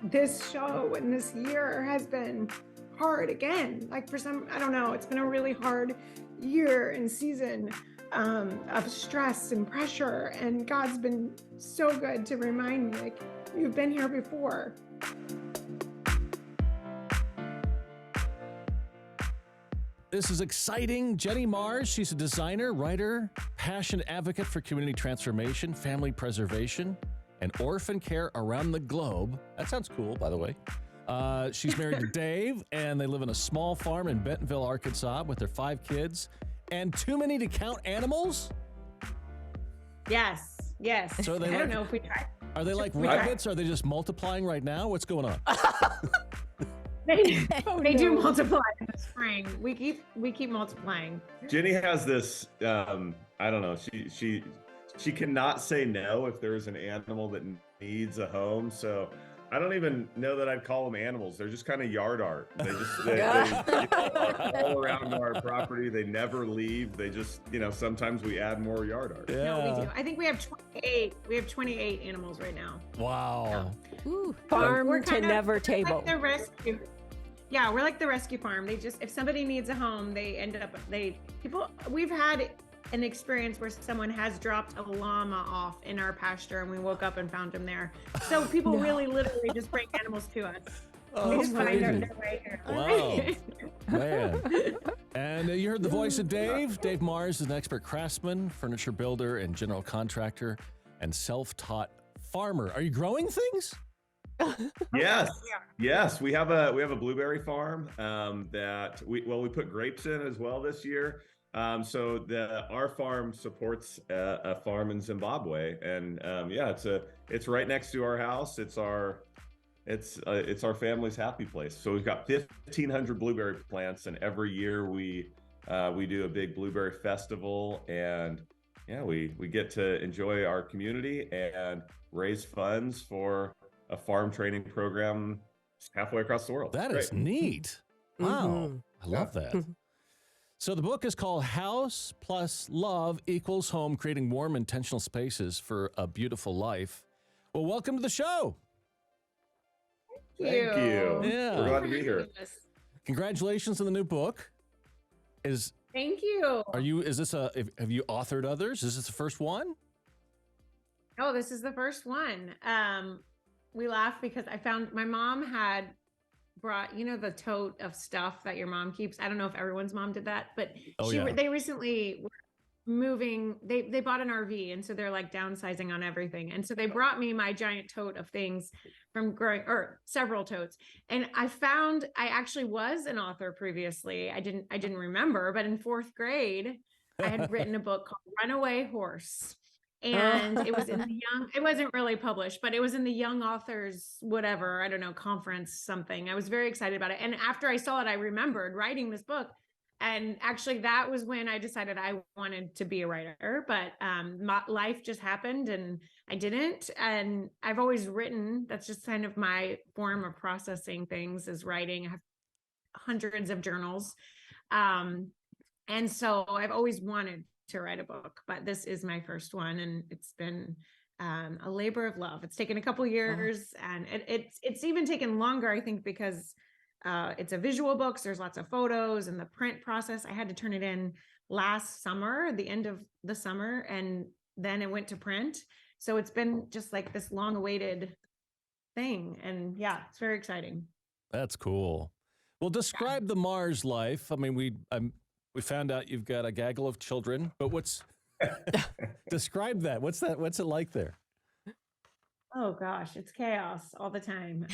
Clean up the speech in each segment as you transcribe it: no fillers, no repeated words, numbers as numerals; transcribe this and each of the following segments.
this show and this year has been hard again. Like for some, I don't know, it's been a really hard year and season of stress and pressure. And God's been so good to remind me, like, you've been here before. This is exciting. Jenny Mars, she's a designer, writer, passionate advocate for community transformation, family preservation, and orphan care around the globe. That sounds cool, by the way. She's married to Dave, and they live in a small farm in Bentonville, Arkansas, with their 5 kids. And too many to count animals? Yes. So I don't know if we tried. Are they like rabbits? Are they just multiplying right now? What's going on? They do multiply in the spring. We keep multiplying. Jenny has this, I don't know, she cannot say no if there's an animal that needs a home. So I don't even know that I'd call them animals. They're just kind of yard art. They are all around our property. They never leave. They just, sometimes we add more yard art. Yeah. No, we do. I think we have 28. We have 28 animals right now. Wow. Ooh, farm to never Like table. the rescue. Yeah, we're like the rescue farm. They just, if somebody needs a home, we've had an experience where someone has dropped a llama off in our pasture and we woke up and found him there. So people really literally just bring animals to us. Oh, They just find crazy. their way here. Wow. Man. And you heard the voice of Dave. Dave Mars is an expert craftsman, furniture builder, and general contractor, and self-taught farmer. Are you growing things? Yes. We have a blueberry farm that we put grapes in as well this year. So our farm supports a farm in Zimbabwe, and it's right next to our house. It's our family's happy place. So we've got 1,500 blueberry plants, and every year we do a big blueberry festival, and we get to enjoy our community and raise funds for a farm training program halfway across the world. That is neat. Wow. Mm-hmm. I love that. So the book is called House Plus Love Equals Home, Creating Warm, Intentional Spaces for a Beautiful Life. Well, welcome to the show. Thank you. Yeah. We're glad to be here. Congratulations on the new book. Thank you. Have you authored others? Is this the first one? Oh, this is the first one. We laugh because I found my mom had brought, the tote of stuff that your mom keeps. I don't know if everyone's mom did that, but they recently were moving. They bought an RV, and so they're like downsizing on everything. And so they brought me my giant tote of things from several totes. And I found I actually was an author previously. I didn't remember, but in 4th grade, I had written a book called Runaway Horse. And it was it wasn't really published, but it was in the young authors, whatever, I don't know, conference, something. I was very excited about it. And after I saw it, I remembered writing this book. And actually that was when I decided I wanted to be a writer, but life just happened and I didn't. And I've always written. That's just kind of my form of processing things, is writing. I have hundreds of journals. And so I've always wanted to write a book, but this is my first one, and it's been a labor of love. It's taken a couple years, and it's even taken longer, I think, because it's a visual book. So there's lots of photos, and the print process. I had to turn it in last summer, the end of the summer, and then it went to print. So it's been just like this long-awaited thing, and it's very exciting. That's cool. Well, describe the Mars life. I mean, we found out you've got a gaggle of children, but describe that. What's it like there? Oh gosh, it's chaos all the time.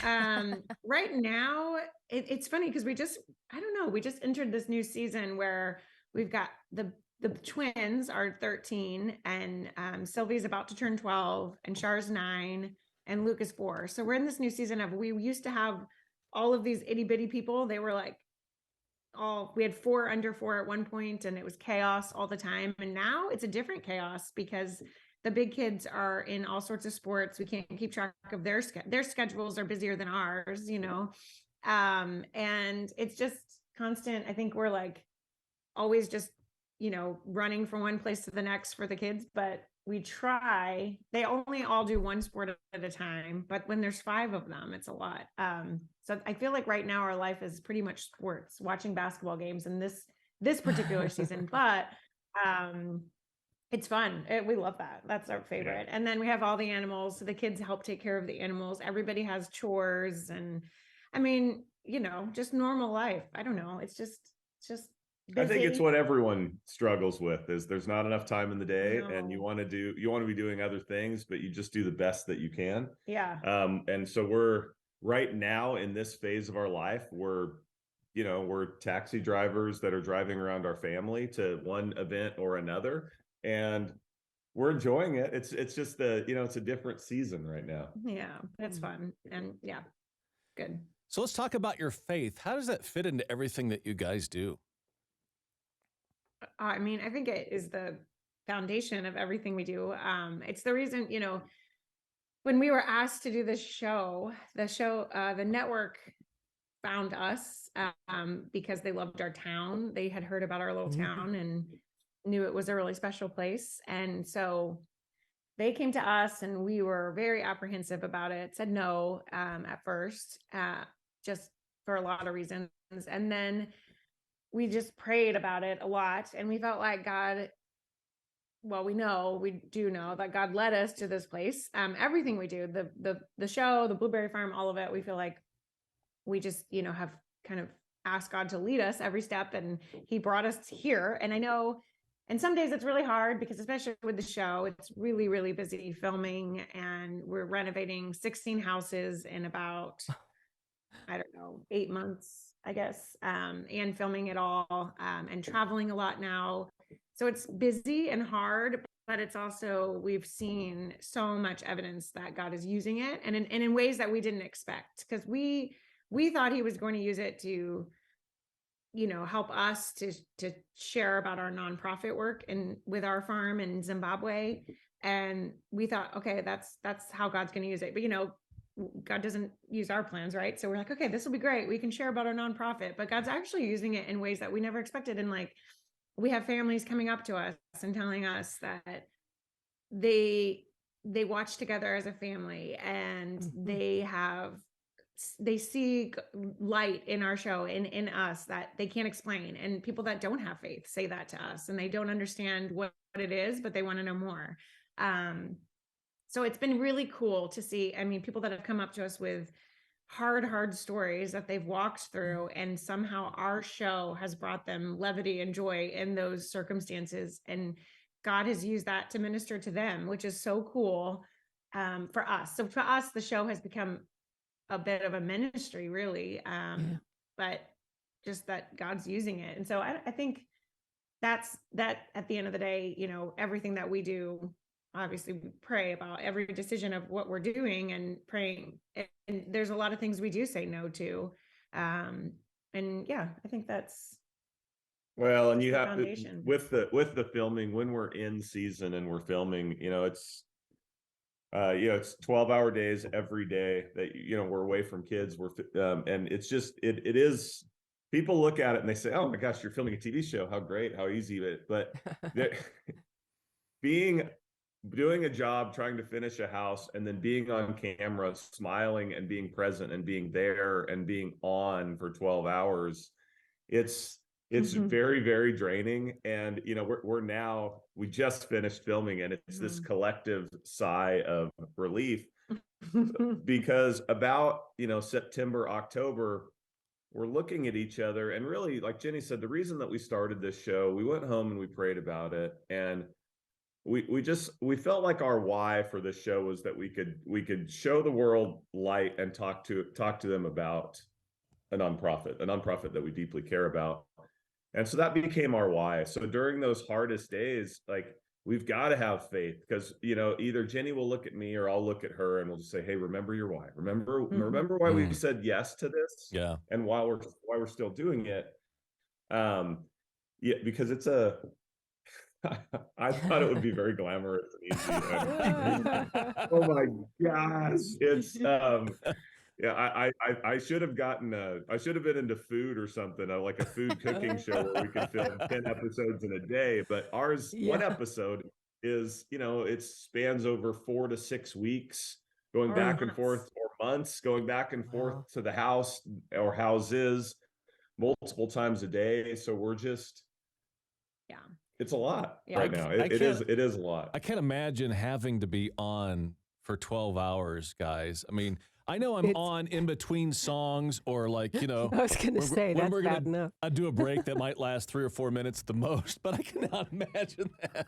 Right now, it's funny because we just entered this new season where we've got the twins are 13, and Sylvie's about to turn 12, and Char's 9, and Luke is 4. So we're in this new season we used to have all of these itty bitty people. They were like, we had 4 under 4 at one point, and it was chaos all the time. And now it's a different chaos because the big kids are in all sorts of sports. We can't keep track of their schedules are busier than ours, and it's just constant. I think we're like always just, running from one place to the next for the kids, but we try, they only all do one sport at a time, but when there's 5 of them, it's a lot. So I feel like right now our life is pretty much sports, watching basketball games in this particular season, but it's fun. We love that. That's our favorite. And then we have all the animals. So the kids help take care of the animals. Everybody has chores, and I mean, just normal life. I don't know. It's just busy. I think it's what everyone struggles with, is there's not enough time in the day, and you want to be doing other things, but you just do the best that you can. Yeah. And so we're right now in this phase of our life, we're taxi drivers that are driving around our family to one event or another, and we're enjoying it. It's just it's a different season right now. Yeah, it's fun. And yeah, good. So let's talk about your faith. How does that fit into everything that you guys do? I mean, I think it is the foundation of everything we do. It's the reason, when we were asked to do this show, the network found us because they loved our town. They had heard about our little town and knew it was a really special place. And so they came to us, and we were very apprehensive about it, said no at first, just for a lot of reasons. And then we just prayed about it a lot, and we felt like God, well, we do know that God led us to this place. Everything we do, the show, the Blueberry Farm, all of it, we feel like we just, have kind of asked God to lead us every step, and he brought us here. And I know, and some days it's really hard because, especially with the show, it's really, really busy filming, and we're renovating 16 houses in about, I don't know, 8 months, I guess, and filming it all, and traveling a lot now. So it's busy and hard, but it's also, we've seen so much evidence that God is using it, and in ways that we didn't expect, because we thought he was going to use it to, help us to share about our nonprofit work and with our farm in Zimbabwe. And we thought, okay, that's how God's going to use it. But, God doesn't use our plans, right? So we're like, okay, this will be great. We can share about our nonprofit, but God's actually using it in ways that we never expected. And like, we have families coming up to us and telling us that they watch together as a family, and they see light in our show and in us that they can't explain. And people that don't have faith say that to us, and they don't understand what it is, but they want to know more. So it's been really cool to see. I mean, people that have come up to us with hard stories that they've walked through, and somehow our show has brought them levity and joy in those circumstances. And God has used that to minister to them, which is so cool for us. So for us, the show has become a bit of a ministry, really. But just that God's using it. And so I think that's that at the end of the day, everything that we do, obviously we pray about every decision of what we're doing and praying. And there's a lot of things we do say no to. And yeah, I think that's, well, and you have to, with the filming, when we're in season and we're filming, it's 12-hour days every day that, we're away from kids. And it's just, it is, people look at it and they say, oh my gosh, you're filming a TV show. How great, how easy it, but doing a job, trying to finish a house, and then being on camera, smiling and being present and being there and being on for 12 hours, it's very, very draining. And we just finished filming, and it's this collective sigh of relief because about September, October, we're looking at each other, and really, like Jenny said, the reason that we started this show, we went home and we prayed about it, and we felt like our why for this show was that we could show the world light and talk to them about a nonprofit that we deeply care about. And so that became our why. So during those hardest days, like, we've got to have faith, because either Jenny will look at me or I'll look at her, and we'll just say, hey, remember your why. Remember why we said yes to this. Yeah. And why we're still doing it. Because it's I thought it would be very glamorous and easy. Oh my gosh. It's I should have been into food or something, like a food cooking show where we could film 10 episodes in a day, but ours, one episode is, it spans over 4 to 6 weeks, going Or back and months. forth, or months, going back and forth Wow. to the house or houses multiple times a day. So we're just, Yeah. it's a lot Yeah. right now. I It is a lot. I can't imagine having to be on for 12 hours, guys. I mean, I know I'm on in between songs, or like, I was going to say, when that's we're bad gonna enough. do a break that might last 3 or 4 minutes at the most, but I cannot imagine that.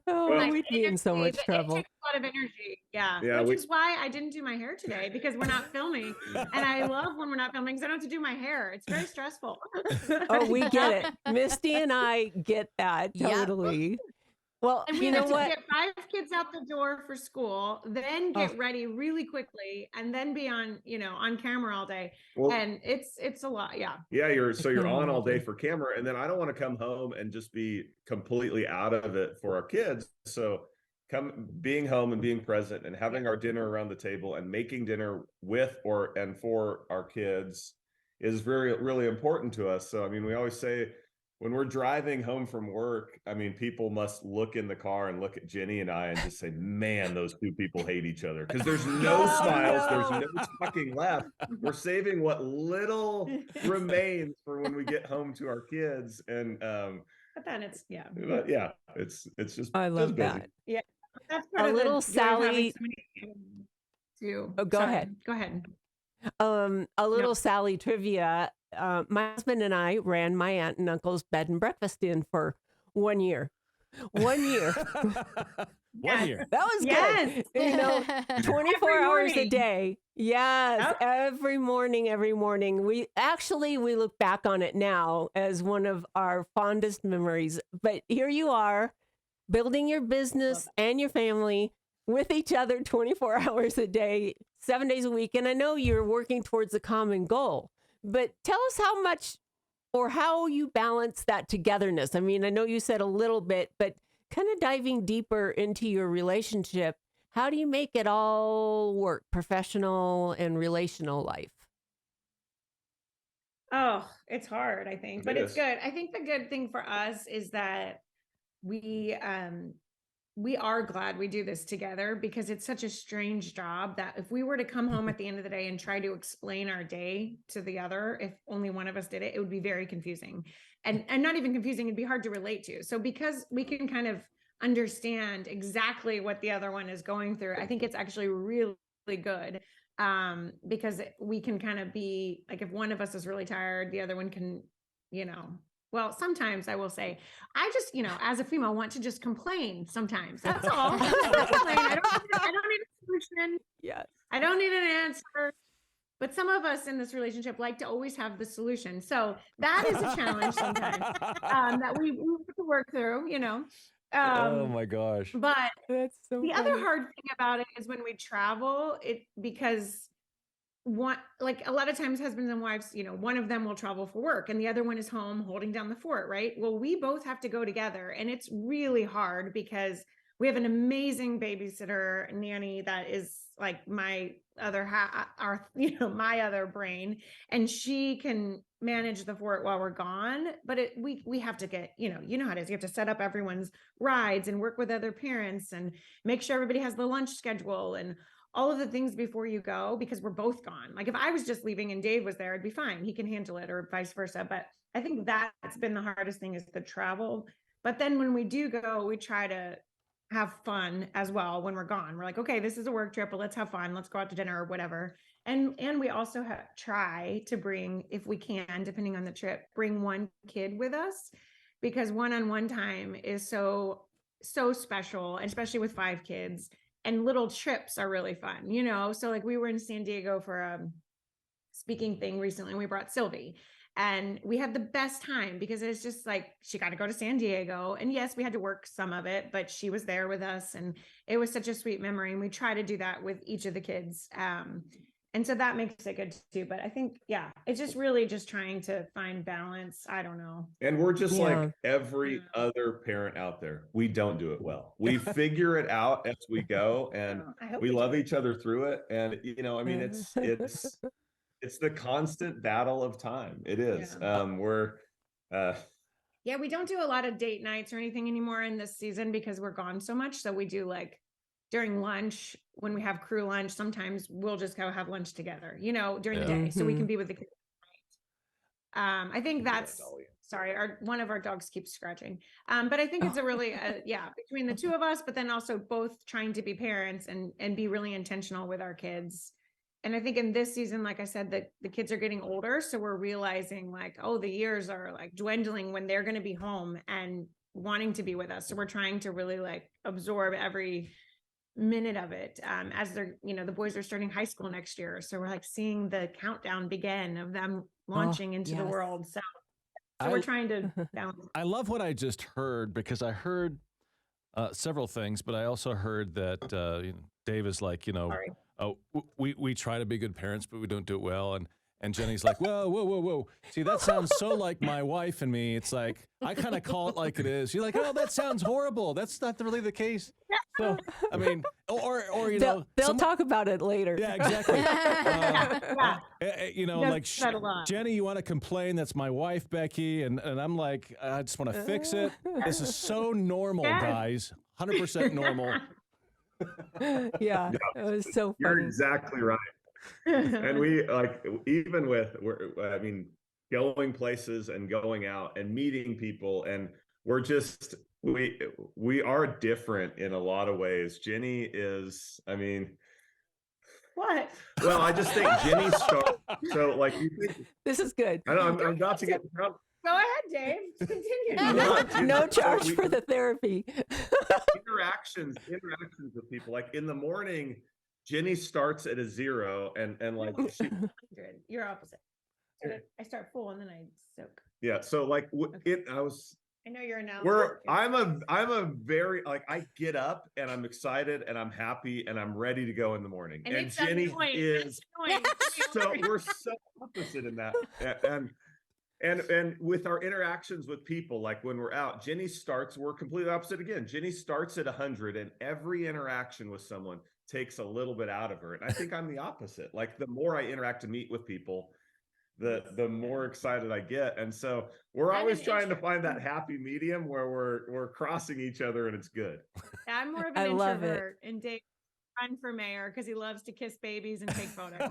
Oh, Well, we'd be in so much It trouble. takes a lot of energy. Yeah. Yeah, Which is why I didn't do my hair today, because we're not filming. And I love when we're not filming because I don't have to do my hair. It's very stressful. Oh, we get it. Misty and I get that Yep. totally. Well, And we you know have to what? get 5 kids out the door for school, then get ready really quickly, and then be on, on camera all day. well, And it's a lot. Yeah. yeah, you're can't on all day imagine. for camera, and then I don't want to come home and just be completely out of it for our kids. So being home and being present and having our dinner around the table and making dinner with and for our kids is really important to us. So I mean, we always say, when we're driving home from work, I mean, people must look in the car and look at Jenny and I and just say, man, those two people hate each other. Because there's no smiles, there's no talking left. We're saving what little remains for when we get home to our kids. And But then it's but yeah, it's just, I love just busy. that. Yeah. That's part A of little the joy of having Sally. so many kids, too. Oh, go Sorry. ahead. Go ahead. A little Sally trivia. My husband and I ran my aunt and uncle's bed and breakfast in for 1 year. 1 year. 1 year. That was Yes. good. 24 Every hours a morning. day. Yes. Yep. Every morning. We look back on it now as one of our fondest memories. But here you are, building your business and your family with each other 24 hours a day, 7 days a week. And I know you're working towards a common goal, but tell us how much or how you balance that togetherness. I mean, I know you said a little bit, but kind of diving deeper into your relationship, how do you make it all work, professional and relational life? Oh, it's hard, I think, but It it's is. good. I think the good thing for us is that we are glad we do this together, because it's such a strange job that if we were to come home at the end of the day and try to explain our day to the other, if only one of us did it, it would be very confusing, and not even confusing, it'd be hard to relate to. So because we can kind of understand exactly what the other one is going through, I think it's actually really good, because we can kind of be like, if one of us is really tired, the other one can, well, sometimes I will say, I just, as a female, want to just complain sometimes. That's all. I just want to complain. I don't need a solution. Yes. I don't need an answer. But some of us in this relationship like to always have the solution. So that is a challenge sometimes, that we have to work through, Oh my gosh. But That's so the other funny. hard thing about it is when we travel, because like a lot of times husbands and wives, one of them will travel for work and the other one is home holding down the fort, right? Well, we both have to go together, and it's really hard because we have an amazing babysitter nanny that is like my other my other brain, and she can manage the fort while we're gone. But we have to get, you know how it is. You have to set up everyone's rides and work with other parents and make sure everybody has the lunch schedule and all of the things before you go, because we're both gone. Like if I was just leaving and Dave was there, it'd be fine. He can handle it, or vice versa. But I think that's been the hardest thing, is the travel. But then when we do go, we try to have fun as well when we're gone. We're like, okay, this is a work trip, but let's have fun. Let's go out to dinner or whatever. And we also try to bring, if we can, depending on the trip, bring one kid with us, because one-on-one time is so special, especially with 5 kids. And little trips are really fun, So like we were in San Diego for a speaking thing recently, and we brought Sylvie, and we had the best time because it's just like, she got to go to San Diego, and yes, we had to work some of it, but she was there with us, and it was such a sweet memory. And we try to do that with each of the kids. And so that makes it good too. But I think, yeah, it's just really just trying to find balance. I don't know. And we're just Yeah. like every other parent out there. We don't do it well. We figure it out as we go, and I hope we do. love each other through it. And I mean, it's the constant battle of time. It is. Yeah. We're Yeah, we don't do a lot of date nights or anything anymore in this season because we're gone so much. So we do like during lunch when we have crew lunch, sometimes we'll just go have lunch together, during the day. So we can be with the kids. I think that's sorry, one of our dogs keeps scratching. But I think it's a really between the two of us, but then also both trying to be parents and be really intentional with our kids. And I think in this season, like I said, that the kids are getting older. So we're realizing like, oh, the years are like dwindling when they're going to be home and wanting to be with us. So we're trying to really like absorb every minute of it as they're, the boys are starting high school next year. So we're like seeing the countdown begin of them launching into the world. So we're trying to balance. I love what I just heard because I heard several things, but I also heard that Dave is like, we try to be good parents, but we don't do it well. And Jenny's like, whoa. See, that sounds so like my wife and me. It's like, I kind of call it like it is. You're like, oh, that sounds horrible. That's not really the case. So, I mean, or they'll talk about it later. Yeah, exactly. Like Jenny, you want to complain? That's my wife, Becky. And I'm like, I just want to fix it. This is so normal, guys. 100% normal. Yeah, it was so funny. You're exactly right. And we even with going places and going out and meeting people, and we're just we are different in a lot of ways. Jenny is, what? Well, I just think Jenny starts. So like you think this is good. I know I'm about to get in trouble. Go ahead, Dave. Continue. No charge for the therapy. interactions with people. Like in the morning, Jenny starts at a 0 and like you're opposite. I start full and then I soak. Yeah. So like I know you're now. I'm a very I get up and I'm excited and I'm happy and I'm ready to go in the morning. And Jenny is so we're so opposite in that. And with our interactions with people, like when we're out, we're completely opposite again. Jenny starts at 100 and every interaction with someone takes a little bit out of her. And I think I'm the opposite. Like the more I interact and meet with people, the more excited I get. And so we're always trying to find that happy medium where we're crossing each other and it's good. I'm more of an introvert, and Dave run for mayor because he loves to kiss babies and take photos.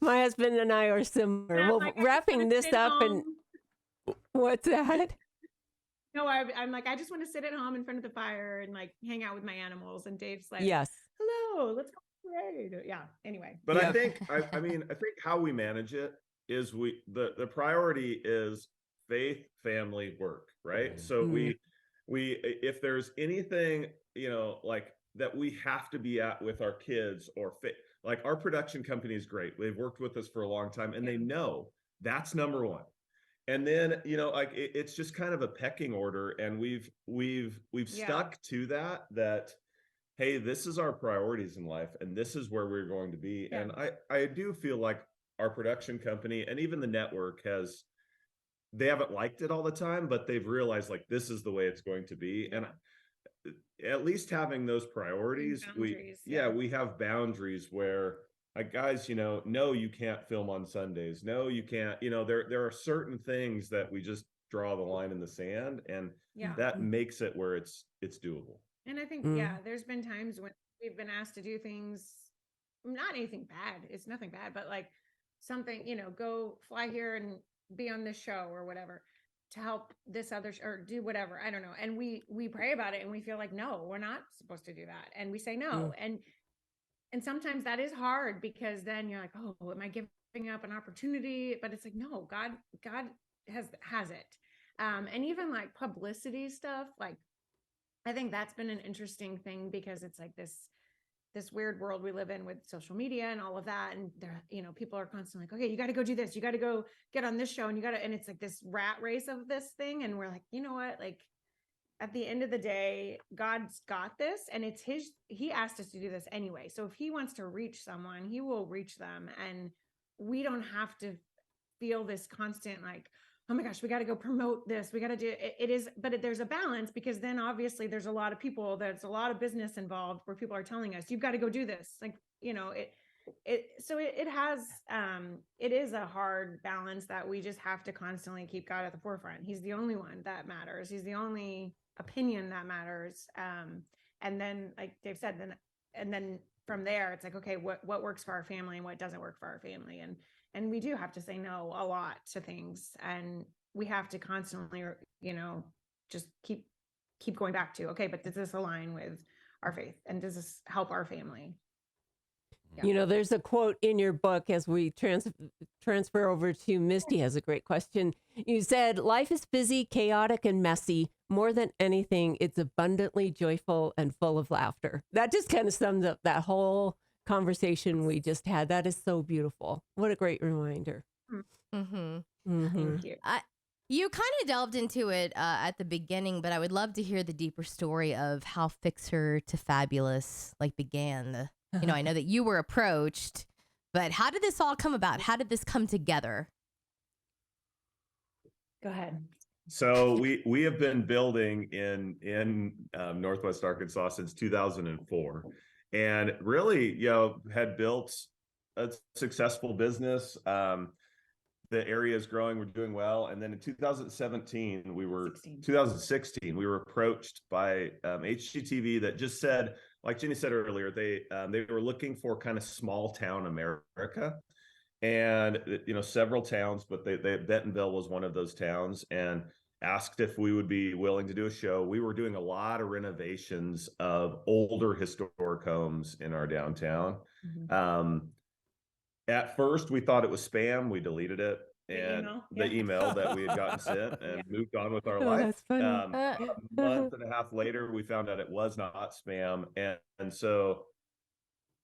My husband and I are similar. Well, wrapping this up and what's that? No, I'm like, I just want to sit at home in front of the fire and like hang out with my animals. And Dave's like, yes, hello, let's go. Yeah. Anyway, but I think how we manage it is the priority is faith, family, work, right? So we if there's anything like that we have to be at with our kids or like our production company is great. They've worked with us for a long time and they know that's number one. And then it's just kind of a pecking order, and we've stuck to that. Hey, this is our priorities in life and this is where we're going to be. Yeah. And I do feel like our production company and even the network they haven't liked it all the time, but they've realized like this is the way it's going to be. And at least having those priorities, we have boundaries where guys, no, you can't film on Sundays. No, you can't, there are certain things that we just draw the line in the sand, and that makes it where it's doable. And I think, there's been times when we've been asked to do things, not anything bad. It's nothing bad, but like something, go fly here and be on this show or whatever to help this other, or do whatever. I don't know. And we pray about it and we feel like, no, we're not supposed to do that. And we say no. And sometimes that is hard because then you're like, oh, am I giving up an opportunity? But it's like, no, God has it. And even like publicity stuff, like, I think that's been an interesting thing because it's like this weird world we live in with social media and all of that. And there, people are constantly like, okay, you got to go do this. You got to go get on this show and and it's like this rat race of this thing. And we're like, you know what? Like at the end of the day, God's got this and it's he asked us to do this anyway. So if he wants to reach someone, he will reach them. And we don't have to feel this constant, like, oh my gosh, we got to go promote this. We got to do it. But there's a balance because then obviously there's a lot of people, there's a lot of business involved where people are telling us, you've got to go do this. Like, it has, it is a hard balance that we just have to constantly keep God at the forefront. He's the only one that matters. He's the only opinion that matters. And then, like Dave said, then from there, it's like, okay, what works for our family and what doesn't work for our family. And we do have to say no a lot to things, and we have to constantly, just keep going back to, okay, but does this align with our faith, and does this help our family? Yeah. There's a quote in your book as we transfer over to Misty has a great question. You said, life is busy, chaotic, and messy. More than anything, it's abundantly joyful and full of laughter. That just kind of sums up that whole conversation we just had. That is so beautiful. What a great reminder. Mm-hmm. Thank you. You kind of delved into it at the beginning, but I would love to hear the deeper story of how Fixer to Fabulous began. I know that you were approached, but how did this all come about? How did this come together? Go ahead. So we have been building in Northwest Arkansas since 2004, and really, had built a successful business. The area is growing, we're doing well. And then in 2016, we were approached by HGTV that just said, like Jenny said earlier, they were looking for kind of small town America, and several towns, but Bentonville was one of those towns, and asked if we would be willing to do a show. We were doing a lot of renovations of older historic homes in our downtown. Mm-hmm. At first, we thought it was spam. We deleted it, and the Yeah. email that we had gotten sent, and moved on with our Oh, life. that's funny. A month and a half later, we found out it was not spam, and so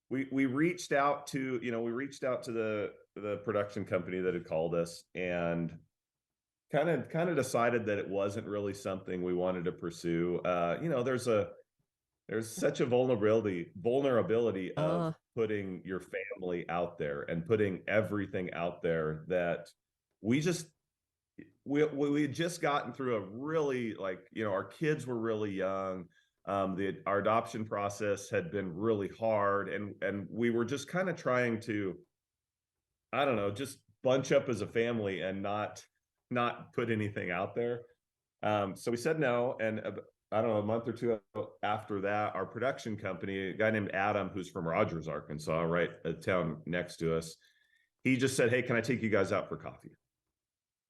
we reached out to the production company that had called us, and kind of decided that it wasn't really something we wanted to pursue. There's such a vulnerability of putting your family out there and putting everything out there, that we had just gotten through a really, our kids were really young. Our adoption process had been really hard, and we were just kind of trying to, I don't know, just bunch up as a family and not put anything out there. So we said no, and I don't know, a month or two after that, our production company, a guy named Adam, who's from Rogers, Arkansas, right, a town next to us, he just said, hey, can I take you guys out for coffee?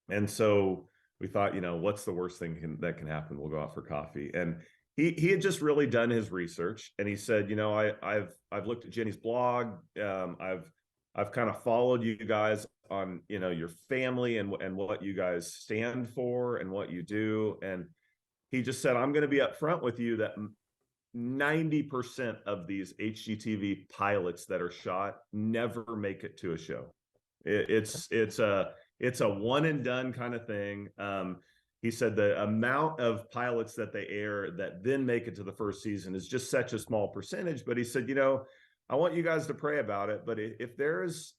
And so we thought, what's the worst thing that can happen? We'll go out for coffee. And he had just really done his research, and he said, I've looked at Jenny's blog. I've kind of followed you guys on, your family and what you guys stand for and what you do. And he just said, I'm going to be upfront with you that 90% of these HGTV pilots that are shot never make it to a show. It's a one and done kind of thing. He said the amount of pilots that they air that then make it to the first season is just such a small percentage. But he said, I want you guys to pray about it. But if there's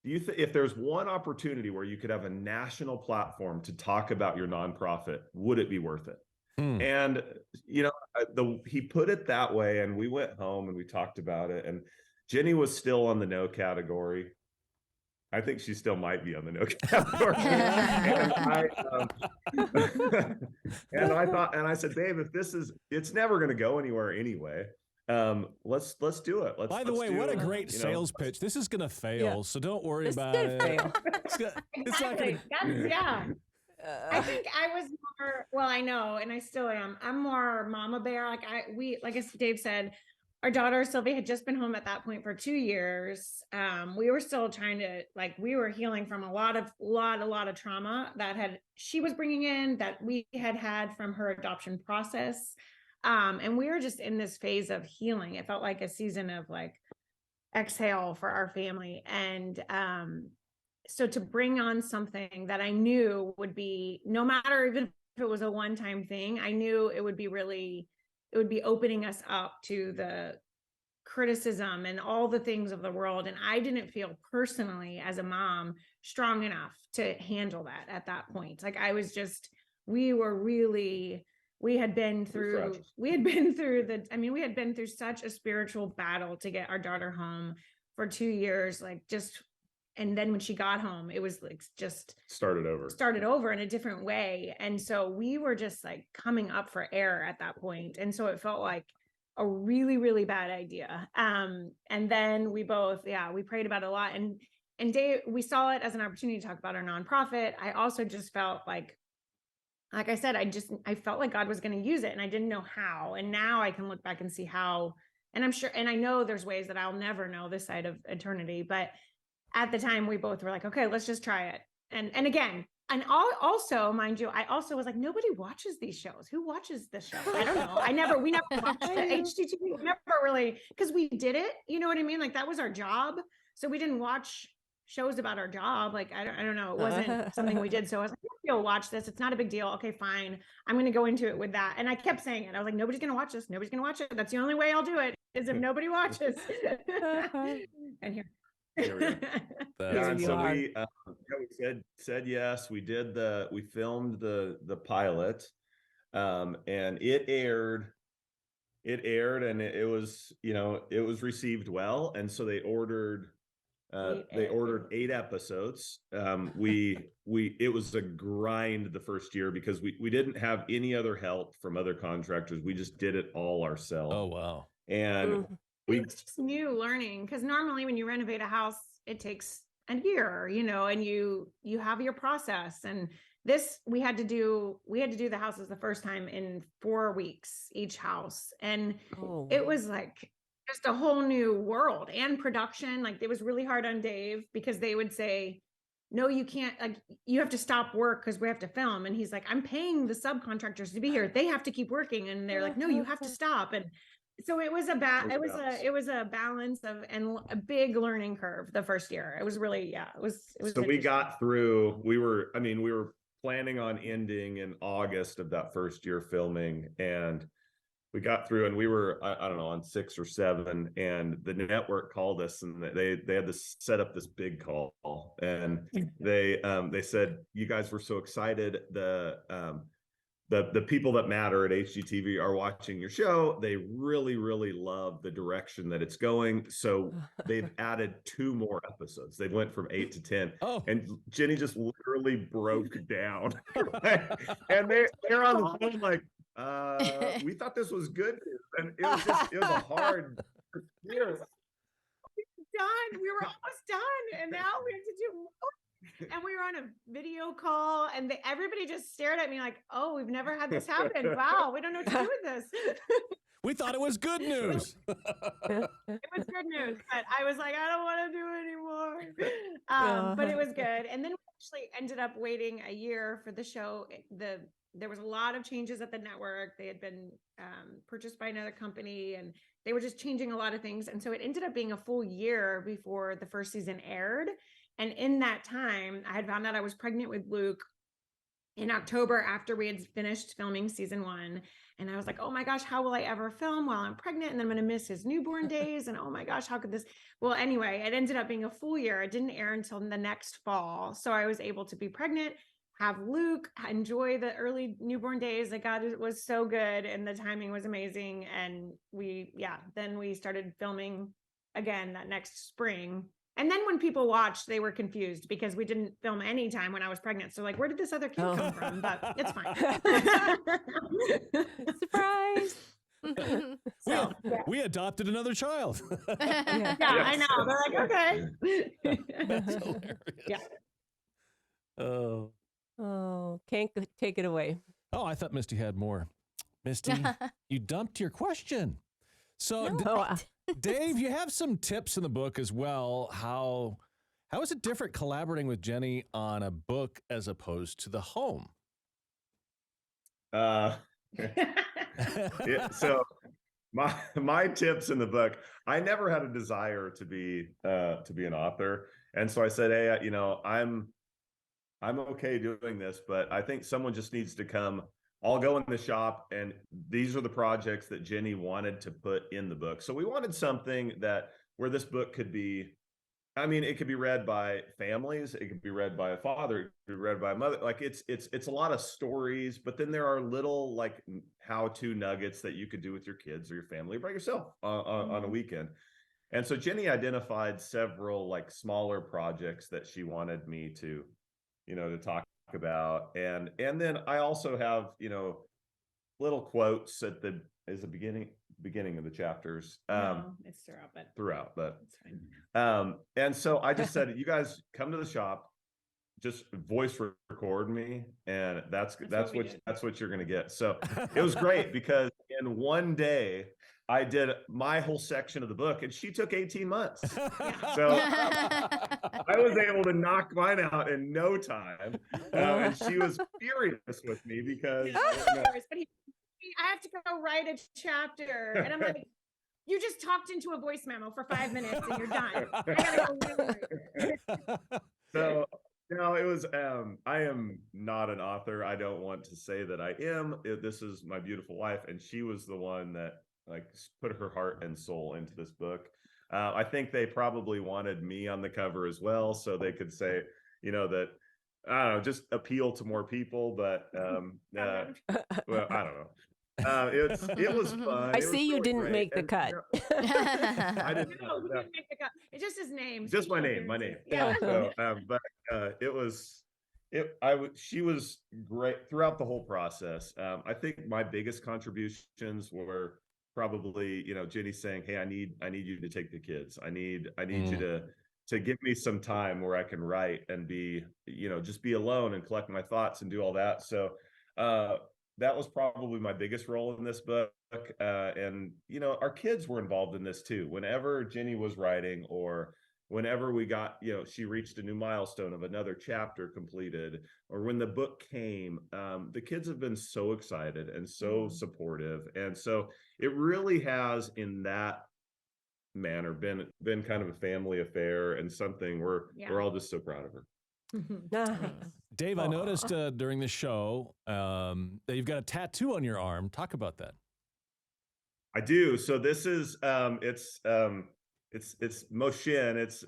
one opportunity where you could have a national platform to talk about your nonprofit, would it be worth it? And, he put it that way, and we went home and we talked about it, and Jenny was still on the no category. I think she still might be on the no category. And I said, Dave, it's never going to go anywhere anyway. Let's do it. By the way, what a great sales pitch. This is going to fail, so don't worry about it. It's not going to. Yeah. I think I was more, well, I know, and I still am. I'm more mama bear. Like as Dave said, our daughter Sylvie had just been home at that point for 2 years. We were still trying to, we were healing from a lot of trauma that she was bringing in, that we had from her adoption process. And we were just in this phase of healing. It felt like a season of exhale for our family. And, so to bring on something that I knew would be, no matter even if it was a one-time thing, I knew it would be opening us up to the criticism and all the things of the world. And I didn't feel personally as a mom strong enough to handle that at that point. We had been through such a spiritual battle to get our daughter home. for 2 years, like just, and then when she got home, it was like just started over in a different way. And so we were just like coming up for air at that point. And so it felt like a really, really bad idea. And then we both, we prayed about it a lot. And Dave, we saw it as an opportunity to talk about our nonprofit. I also just felt like I said, I felt like God was going to use it and I didn't know how. And now I can look back and see how, and I'm sure, and I know there's ways that I'll never know this side of eternity, but at the time we both were like, okay, let's just try it. And again, and also, mind you, I also was like, nobody watches these shows. Who watches this show? I don't know. We never watched the HGTV. We never really, because we did it. You know what I mean? Like that was our job. So we didn't watch shows about our job. Like, I don't know. It wasn't something we did. So I was like, you'll watch this. It's not a big deal. Okay, fine. I'm going to go into it with that. And I kept saying it. I was like, nobody's going to watch this. Nobody's going to watch it. That's the only way I'll do it is if nobody watches. And here. Here we go. And so we said yes. We filmed the pilot, and it aired, and it was, it was received well, and so they ordered 8 episodes. It was a grind the first year because we didn't have any other help from other contractors. We just did it all ourselves. Oh wow! And it's just new learning, because normally when you renovate a house, it takes a year, and you have your process. And this, we had to do the houses the first time in 4 weeks, each house. And it was like just a whole new world and production. Like it was really hard on Dave because they would say, no, you can't, like, you have to stop work because we have to film. And he's like, I'm paying the subcontractors to be here. They have to keep working. And they're like, no, you have to stop. And so it was a balance of, and a big learning curve the first year. It was really, it was. So we got through, we were planning on ending in August of that first year filming, and we got through, and we were, I don't know, on 6 or 7, and the network called us, and they had to set up this big call, and they said, you guys were so excited. The people that matter at HGTV are watching your show. They really, really love the direction that it's going. So they've added 2 more episodes. They went from 8 to 10. Oh. And Jenny just literally broke down. And they're on the phone like, we thought this was good. And it was a hard year. Done. We were almost done. And now we have to do more. And we were on a video call, and everybody just stared at me like, oh, we've never had this happen. Wow, we don't know what to do with this. We thought it was good news. It was good news, but I was like, I don't want to do it anymore. But it was good. And then we actually ended up waiting a year for the show. There was a lot of changes at the network. They had been purchased by another company, and they were just changing a lot of things. And so it ended up being a full year before the first season aired. And in that time, I had found out I was pregnant with Luke in October after we had finished filming season 1. And I was like, oh my gosh, how will I ever film while I'm pregnant? And then I'm going to miss his newborn days. And oh my gosh, how could this? Well, anyway, it ended up being a full year. It didn't air until the next fall. So I was able to be pregnant, have Luke, enjoy the early newborn days. Like God, it was so good. And the timing was amazing. And then we started filming again that next spring. And then when people watched, they were confused because we didn't film any time when I was pregnant. So like, where did this other kid come from? But it's fine. Surprise. We adopted another child. I know. They're like, okay. That's hilarious. Yeah. Oh, can't take it away. Oh, I thought Misty had more. Misty, you dumped your question. So Dave, you have some tips in the book as well. How is it different collaborating with Jenny on a book as opposed to the home? So my tips in the book, I never had a desire to be an author. And so I said, hey, I'm okay doing this, but I think someone just needs to come. I'll go in the shop, and these are the projects that Jenny wanted to put in the book. So we wanted something where this book could be, it could be read by families, it could be read by a father, it could be read by a mother. Like it's a lot of stories, but then there are little like how-to nuggets that you could do with your kids or your family or by yourself on a weekend. And so Jenny identified several like smaller projects that she wanted me to, to talk about. And then I also have, little quotes at the beginning of the chapters. No, it's throughout, but it's fine. and so I just said, you guys come to the shop, just voice record me, and that's what you're gonna get. So it was great because in one day I did my whole section of the book, and she took 18 months. So I was able to knock mine out in no time, and she was furious with me because. But I have to go write a chapter, and I'm like, you just talked into a voice memo for 5 minutes and you're done. I gotta go. So it was. I am not an author. I don't want to say that I am. This is my beautiful wife, and she was the one that like put her heart and soul into this book. I think they probably wanted me on the cover as well, so they could say, that I don't know, just appeal to more people. But well, I don't know. It was fun. I see you didn't make the cut. I didn't No, he didn't make the cut. It's just his name. Just my name. Yeah. So, but she was great throughout the whole process. I think my biggest contributions were probably, Jenny saying, "Hey, I need you to take the kids. I need you to give me some time where I can write and be, just be alone and collect my thoughts and do all that." So, that was probably my biggest role in this book. And, our kids were involved in this too. Whenever Jenny was writing, or whenever we got, she reached a new milestone of another chapter completed, or when the book came, the kids have been so excited and so supportive. And so it really has, in that manner, been kind of a family affair, and something we're all just so proud of her. Dave, I noticed during the show that you've got a tattoo on your arm. Talk about that. I do. So this is it's Moshin. It's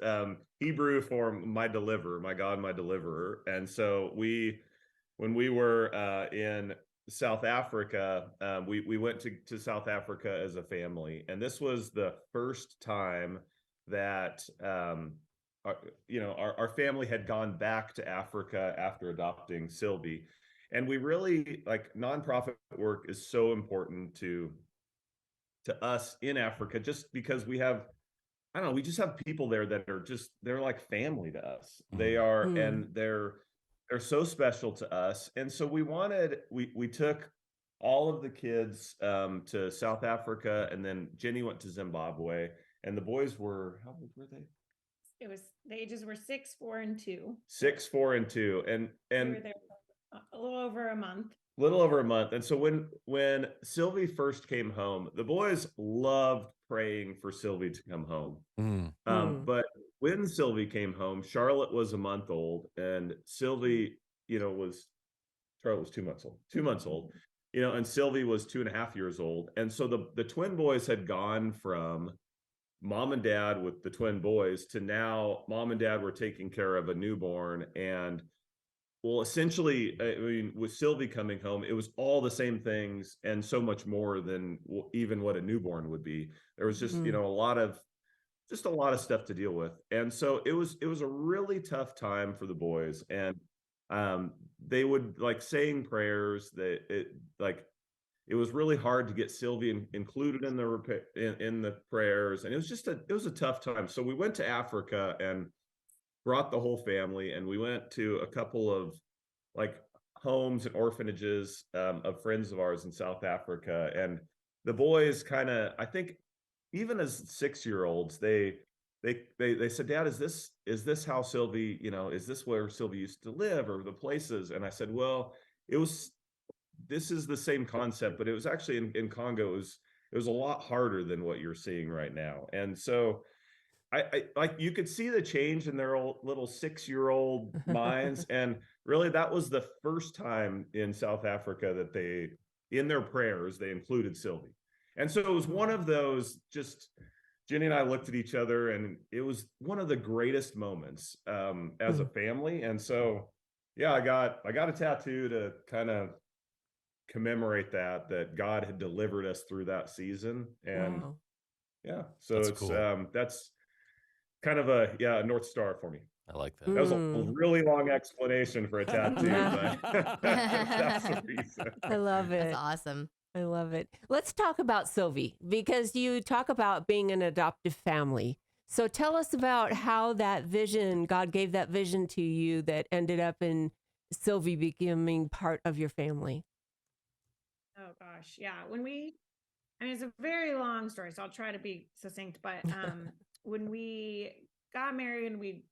Hebrew for my deliverer, my God, my deliverer. And so when we were in South Africa, we went to South Africa as a family, and this was the first time that our family had gone back to Africa after adopting Sylvie. And we really, like, nonprofit work is so important to us in Africa, just because we have, I don't know, we just have people there that are they're like family to us. They are, and they're so special to us. And so we took all of the kids to South Africa, and then Jenny went to Zimbabwe, and the boys were, how old were they? The ages were 6, 4, and 2. 6, 4, and 2, and we were there a little over a month. And so when Sylvie first came home, the boys loved praying for Sylvie to come home. But when Sylvie came home, Charlotte was a month old, and Sylvie, Charlotte was 2 months old. 2 months old, and Sylvie was 2.5 years old. And so the twin boys had gone from mom and dad with the twin boys to now mom and dad were taking care of a newborn. And well, essentially, I mean, with Sylvie coming home, it was all the same things and so much more than even what a newborn would be. There was just, a lot of stuff to deal with. And so it was a really tough time for the boys. And they would, like, saying prayers, that it was really hard to get Sylvie included in the prayers. And it was a tough time. So we went to Africa and brought the whole family, and we went to a couple of, like, homes and orphanages of friends of ours in South Africa. And the boys kind of, I think, even as 6-year-olds, they said, "Dad, is this how Sylvie, is this where Sylvie used to live, or the places?" And I said, "Well, this is the same concept, but it was actually in Congo. It was a lot harder than what you're seeing right now." And so I like, you could see the change in their little 6-year-old minds. And really, that was the first time in South Africa that in their prayers, they included Sylvie. And so it was one of those, just Jenny and I looked at each other, and it was one of the greatest moments as a family. And so, yeah, I got a tattoo to kind of commemorate that God had delivered us through that season. And Yeah. So That's it's cool. that's kind of a North Star for me. I like that. That was a Mm. really long explanation for a tattoo, but that's the reason. I love That's it. awesome. I love it. Let's talk about Sylvie because you talk about being an adoptive family. So tell us about how that vision, God gave that vision to you that ended up in Sylvie becoming part of your family. Oh gosh, yeah. I mean, it's a very long story, so I'll try to be succinct. But when we got married and we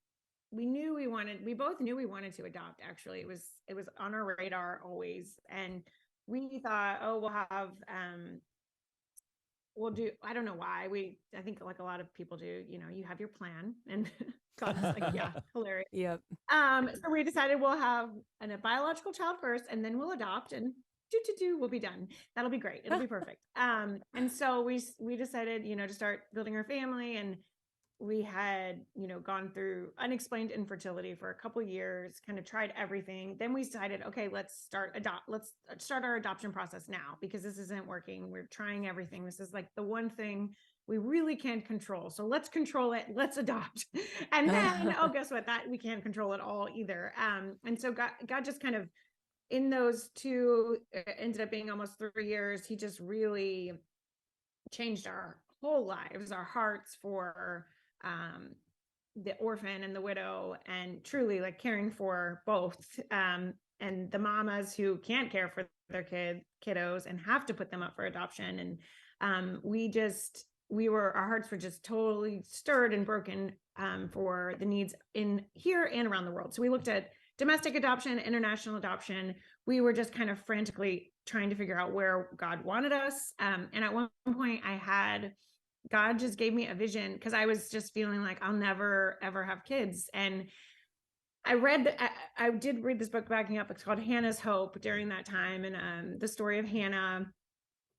both knew we wanted to adopt. Actually, it was on our radar always, and we thought, oh, we'll do. I don't know why I think like a lot of people do. You have your plan, and God's like, yeah, hilarious. Yep. So we decided we'll have a biological child first, and then we'll adopt, and we'll be done. That'll be great. It'll be perfect. And so we decided, to start building our family, and we had, gone through unexplained infertility for a couple years, kind of tried everything. Then we decided, okay, let's start our adoption process now, because this isn't working. We're trying everything. This is like the one thing we really can't control. So let's control it. Let's adopt. And then, oh, guess what? That we can't control it all either. And so God just kind of, in those two, ended up being almost 3 years. He just really changed our whole lives, our hearts for the orphan and the widow, and truly like caring for both, and the mamas who can't care for their kiddos and have to put them up for adoption. And our hearts were just totally stirred and broken, for the needs in here and around the world. So we looked at domestic adoption, international adoption. We were just kind of frantically trying to figure out where God wanted us. And at one point God just gave me a vision, because I was just feeling like I'll never, ever have kids. And I did read this book backing up. It's called Hannah's Hope during that time. And the story of Hannah.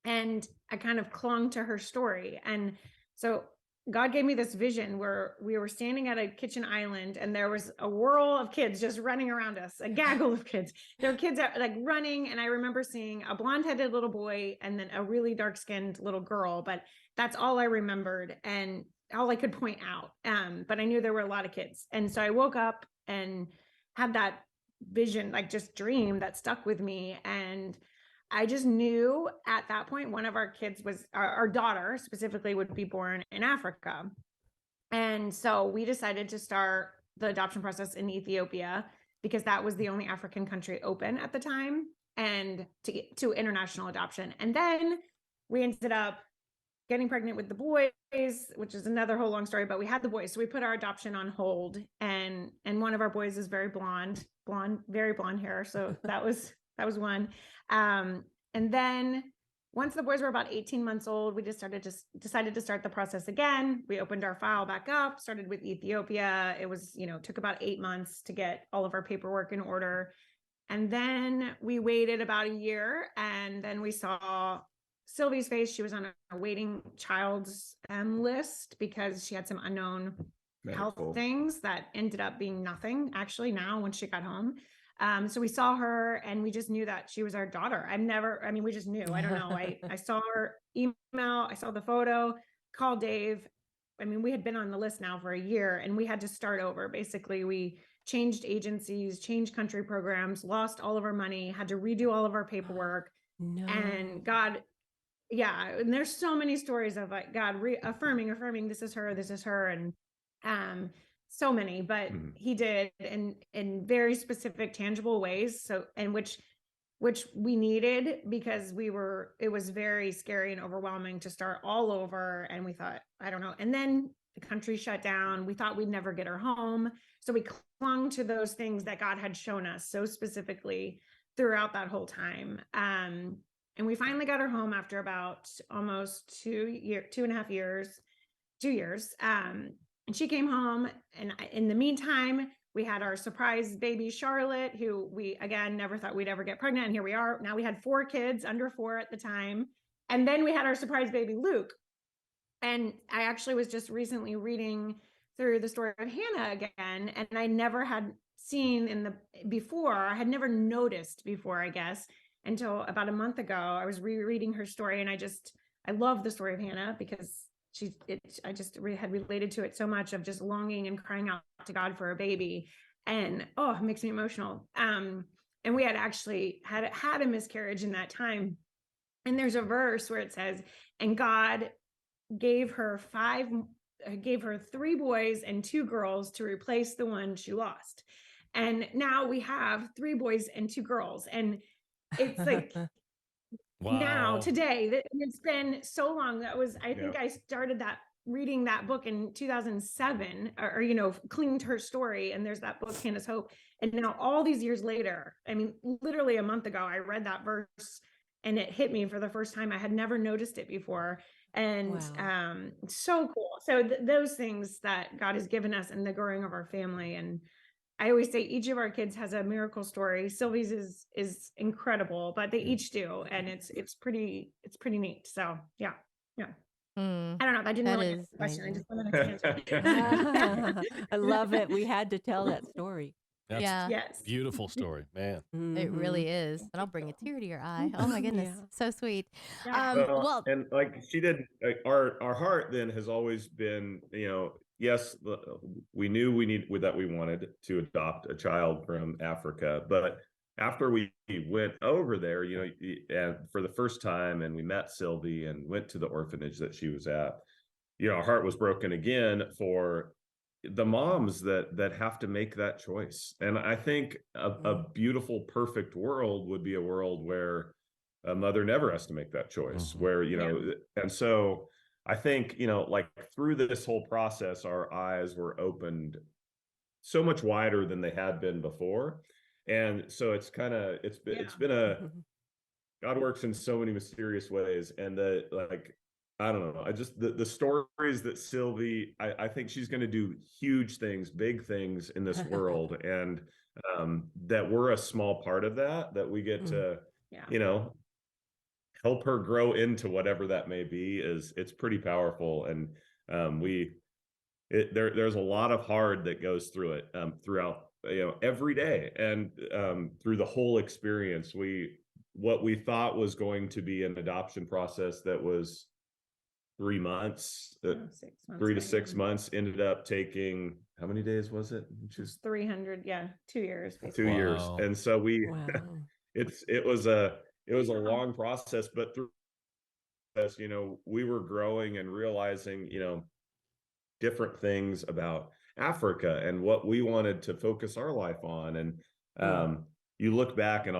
And I kind of clung to her story. And so God gave me this vision where we were standing at a kitchen island, and there was a whirl of kids just running around us, a gaggle of kids. There were kids that, like, running. And I remember seeing a blonde-headed little boy and then a really dark-skinned little girl, but that's all I remembered and all I could point out. But I knew there were a lot of kids. And so I woke up and had that vision, like just dream that stuck with me. And I just knew at that point, one of our kids was our daughter specifically would be born in Africa. And so we decided to start the adoption process in Ethiopia, because that was the only African country open at the time, and to get to international adoption. And then we ended up getting pregnant with the boys, which is another whole long story, but we had the boys. So we put our adoption on hold, and one of our boys is very blonde, very blonde hair. So that was one. And then once the boys were about 18 months old, we just decided to start the process again. We opened our file back up, started with Ethiopia. It was, took about 8 months to get all of our paperwork in order. And then we waited about a year, and then we saw Sylvie's face. She was on a waiting child's list because she had some unknown health things that ended up being nothing, actually, now when she got home. So we saw her, and we just knew that she was our daughter. We just knew. I don't know. I saw her email, I saw the photo, called Dave. We had been on the list now for a year, and we had to start over. Basically, we changed agencies, changed country programs, lost all of our money, had to redo all of our paperwork. No. And God, yeah. And there's so many stories of like God affirming, this is her. And, so many, but he did in very specific, tangible ways. So, and which we needed, because it was very scary and overwhelming to start all over. And we thought, I don't know. And then the country shut down. We thought we'd never get her home. So we clung to those things that God had shown us so specifically throughout that whole time. And we finally got her home after about almost 2.5 years, 2 years. And she came home, and in the meantime, we had our surprise baby, Charlotte, who we, again, never thought we'd ever get pregnant. And here we are. Now we had 4 kids, under 4 at the time. And then we had our surprise baby, Luke. And I actually was just recently reading through the story of Hannah again, and I never had seen before. I had never noticed before, I guess, until about a month ago. I was rereading her story, and I love the story of Hannah, because I just had related to it so much of just longing and crying out to God for a baby. And it makes me emotional. And we had actually had a miscarriage in that time. And there's a verse where it says, and God gave her 3 boys and 2 girls to replace the one she lost. And now we have 3 boys and 2 girls. And it's like, now today, it's been so long. That was, I think I started reading that book in 2007, or cleaned her story. And there's that book, Candace Hope. And now all these years later, I mean, literally a month ago, I read that verse and it hit me for the first time. I had never noticed it before. And so cool. So those things that God has given us and the growing of our family. And I always say each of our kids has a miracle story. Sylvie's is incredible, but they each do, and it's pretty neat. So yeah. I don't know. That didn't really answer the question. I just wanted to answer. I love it. We had to tell that story. That's yes. Beautiful story, man. It really is. And I'll bring a tear to your eye. Oh my goodness. So sweet. Yeah. And like she did, our heart then has always been, yes, we knew that we wanted to adopt a child from Africa, but after we went over there, and for the first time, and we met Sylvie and went to the orphanage that she was at, our heart was broken again for the moms that have to make that choice. And I think a beautiful, perfect world would be a world where a mother never has to make that choice, where, and so I think, like through this whole process, our eyes were opened so much wider than they had been before. And so it's been God works in so many mysterious ways. And I don't know. I just, the stories that Sylvie, I think she's going to do huge things, big things in this world. And that we're a small part of that we get to, help her grow into whatever that may be. It's pretty powerful. And there's a lot of hard that goes through it throughout, every day. And through the whole experience, what we thought was going to be an adoption process that was 3 months, 6 months, 3 to 6 months, ended up taking, how many days was it? Just 300. 2 years. Basically. 2 years. And so it was a long process, but through this, we were growing and realizing, different things about Africa and what we wanted to focus our life on. And you look back and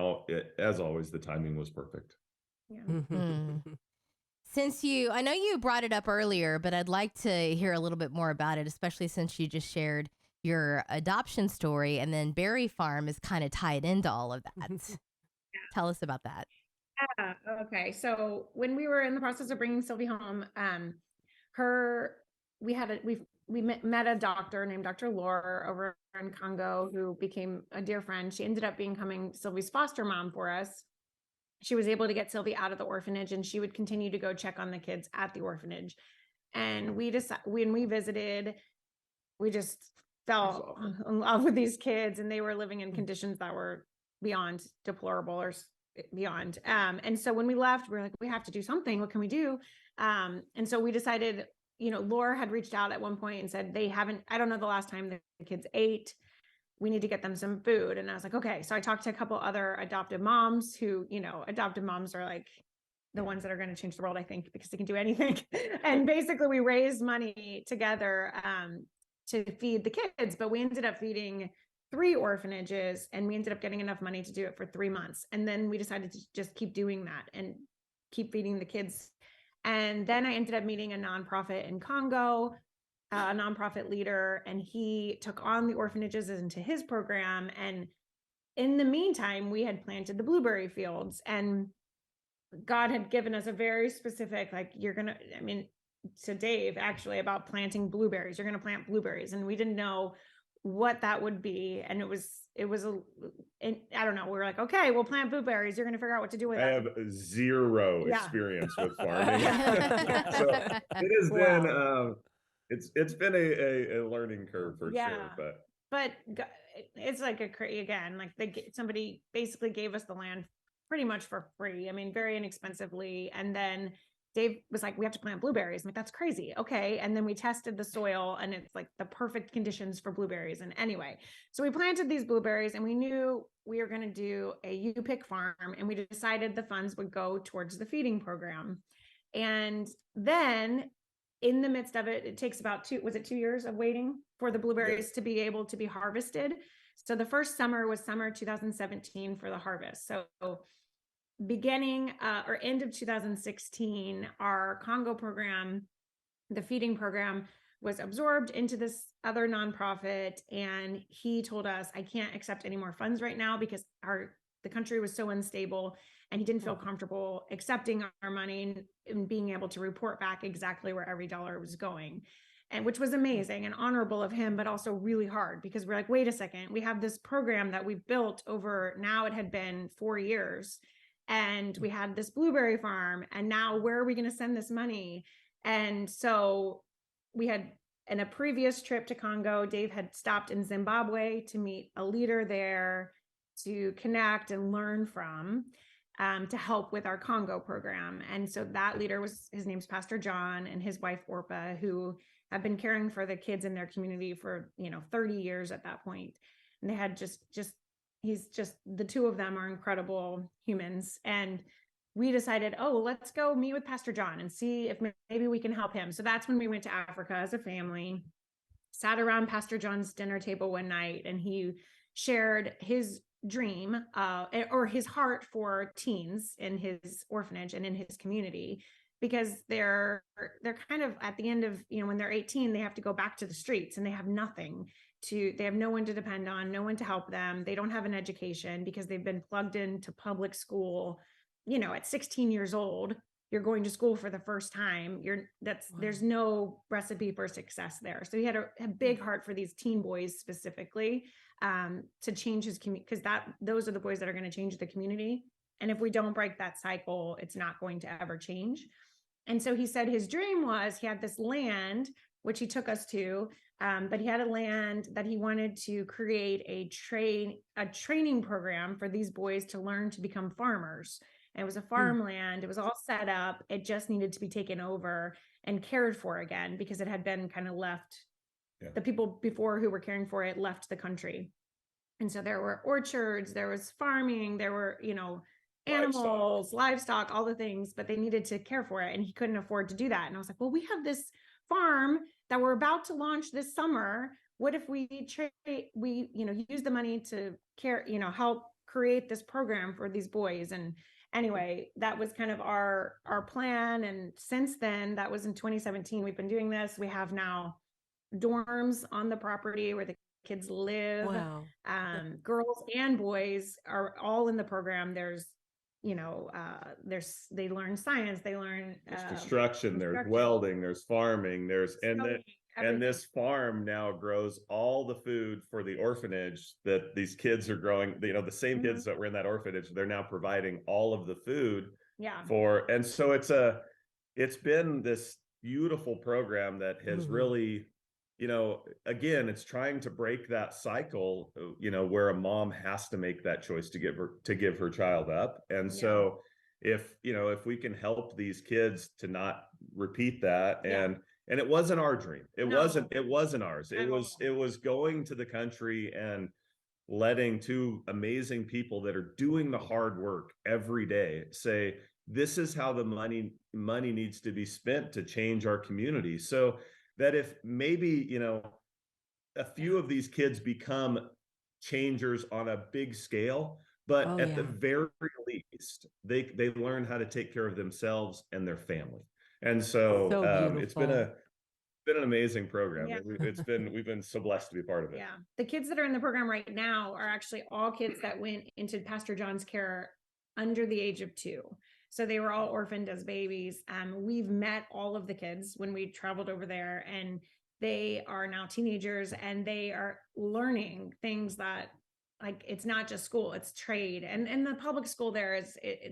as always, the timing was perfect. I know you brought it up earlier, but I'd like to hear a little bit more about it, especially since you just shared your adoption story, and then Berry Farm is kind of tied into all of that. Tell us about that. Okay. So when we were in the process of bringing Sylvie home, we met a doctor named Dr. Laura over in Congo who became a dear friend. She ended up becoming Sylvie's foster mom for us. She was able to get Sylvie out of the orphanage, and she would continue to go check on the kids at the orphanage. And when we visited, we just fell in love with these kids, and they were living in conditions that were beyond deplorable or beyond. And so when we left, we were like, we have to do something. What can we do? And so we decided, Laura had reached out at one point and said I don't know the last time the kids ate. We need to get them some food. And I was like, okay. So I talked to a couple other adoptive moms who, adoptive moms are like the ones that are going to change the world, I think, because they can do anything. And basically we raised money together to feed the kids, but we ended up feeding 3 orphanages, and we ended up getting enough money to do it for 3 months. And then we decided to just keep doing that and keep feeding the kids. And then I ended up meeting a nonprofit in Congo, a nonprofit leader, and he took on the orphanages into his program. And in the meantime, we had planted the blueberry fields, and God had given us a very specific, to Dave actually, about planting blueberries. You're going to plant blueberries. And we didn't know what that would be. And it was I don't know. We were like, okay, we'll plant blueberries. You're going to figure out what to do with it. I have zero experience with farming. So it has been, it's been a learning curve for sure, but it's like somebody basically gave us the land pretty much for free. I mean, very inexpensively. And then Dave was like, we have to plant blueberries. I'm like, that's crazy. Okay. And then we tested the soil and it's like the perfect conditions for blueberries. And anyway, so we planted these blueberries and we knew we were going to do a U-pick farm, and we decided the funds would go towards the feeding program. And then in the midst of it, it takes about 2 years of waiting for the blueberries to be able to be harvested. So the first summer was summer 2017 for the harvest. So beginning or end of 2016, our Congo program, the feeding program, was absorbed into this other nonprofit. And he told us, I can't accept any more funds right now because the country was so unstable, and he didn't feel comfortable accepting our money and being able to report back exactly where every dollar was going. And which was amazing and honorable of him, but also really hard, because we're like, wait a second, we have this program that we've built over, now it had been 4 years, and we had this blueberry farm, and now where are we going to send this money? And so we had, in a previous trip to Congo, Dave had stopped in Zimbabwe to meet a leader there to connect and learn from, to help with our Congo program. And so that leader his name's Pastor John, and his wife Orpha, who have been caring for the kids in their community for 30 years at that point. And they had the two of them are incredible humans. And we decided, let's go meet with Pastor John and see if maybe we can help him. So that's when we went to Africa as a family, sat around Pastor John's dinner table one night, and he shared his dream or his heart for teens in his orphanage and in his community, because they're kind of at the end of, when they're 18, they have to go back to the streets, and they have they have no one to depend on, no one to help them. They don't have an education because they've been plugged into public school. At 16 years old, you're going to school for the first time. There's no recipe for success there. So he had a big heart for these teen boys specifically, to change his community, because those are the boys that are going to change the community. And if we don't break that cycle, it's not going to ever change. And so he said his dream was, he had this land, which he took us to, but he had a land that he wanted to create a training program for these boys to learn to become farmers. And it was a farmland. It was all set up. It just needed to be taken over and cared for again, because it had been kind of left. Yeah. The people before who were caring for it left the country. And so there were orchards, there was farming, there were, animals, livestock, all the things, but they needed to care for it, and he couldn't afford to do that. And I was like, well, we have this farm that we're about to launch this summer. What if we use the money to care, help create this program for these boys? And anyway, that was kind of our plan. And since then, that was in 2017, we've been doing this. We have now dorms on the property where the kids live. Wow. Girls and boys are all in the program. There's they learn science, they learn construction, there's welding, there's farming, and this farm now grows all the food for the orphanage that these kids are growing. The same kids that were in that orphanage, they're now providing all of the food for. And so it's been this beautiful program that has really, again, it's trying to break that cycle, where a mom has to make that choice to give her child up. And so if we can help these kids to not repeat that, and it wasn't our dream. It wasn't ours. It was going to the country and letting two amazing people that are doing the hard work every day say, this is how the money needs to be spent to change our community. So that if maybe, a few of these kids become changers on a big scale, but at the very least, they learn how to take care of themselves and their family. And so it's been an amazing program. Yeah. We've been so blessed to be part of it. Yeah. The kids that are in the program right now are actually all kids that went into Pastor John's care under the age of 2. So they were all orphaned as babies. We've met all of the kids when we traveled over there, and they are now teenagers, and they are learning things that, like, it's not just school, it's trade. And the public school there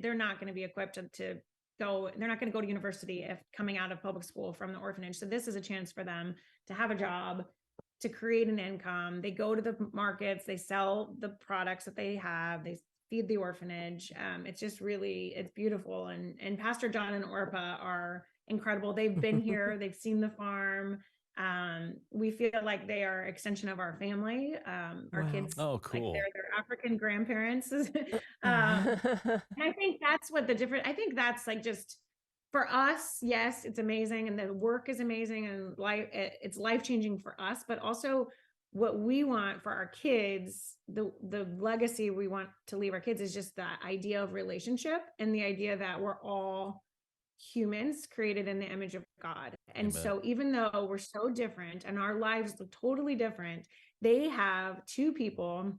they're not going to be equipped to go, they're not going to go to university if coming out of public school from the orphanage. So this is a chance for them to have a job, to create an income. They go to the markets, they sell the products that they have, they feed the orphanage. It's just really, it's beautiful. And Pastor John and Orpa are incredible. They've been here, they've seen the farm. We feel like they are extension of our family. Our Wow. kids, Oh, like cool. they're their African grandparents. And I think that's what the difference, I think that's like just for us, yes, it's amazing. And the work is amazing and it's life-changing for us, but also what we want for our kids, the legacy we want to leave our kids is just that idea of relationship and the idea that we're all humans created in the image of God. And Amen. so even though we're so different and our lives look totally different, they have two people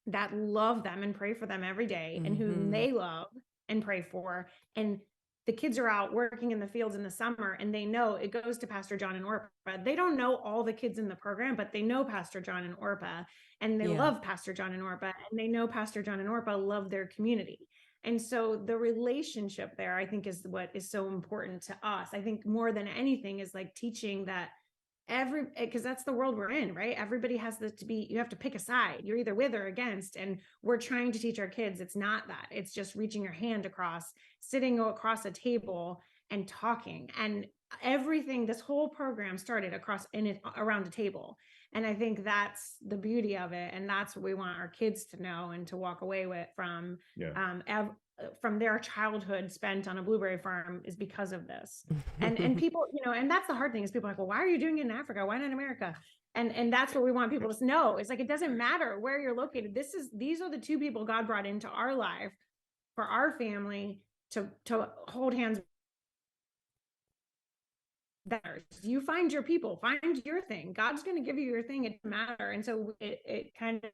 that love them and pray for them every day and whom they love and pray for. And the kids are out working in the fields in the summer and they know it goes to Pastor John and Orpa. They don't know all the kids in the program, but they know Pastor John and Orpa and they love Pastor John and Orpa and they know Pastor John and Orpa love their community. And so the relationship there, I think, is what is so important to us. I think more than anything is like teaching that because that's the world we're in, right? Everybody has you have to pick a side. You're either with or against. And we're trying to teach our kids it's not that. It's just reaching your hand across, sitting across a table and talking. And everything, this whole program started around a table. And I think that's the beauty of it. And that's what we want our kids to know and to walk away with from their childhood spent on a blueberry farm is because of this. And people, and that's the hard thing is people are like, well, why are you doing it in Africa? Why not in America? And that's what we want people to know. It's like, it doesn't matter where you're located. These are the two people God brought into our life for our family to hold hands. You find your people, find your thing. God's going to give you your thing. It doesn't matter. And so it kind of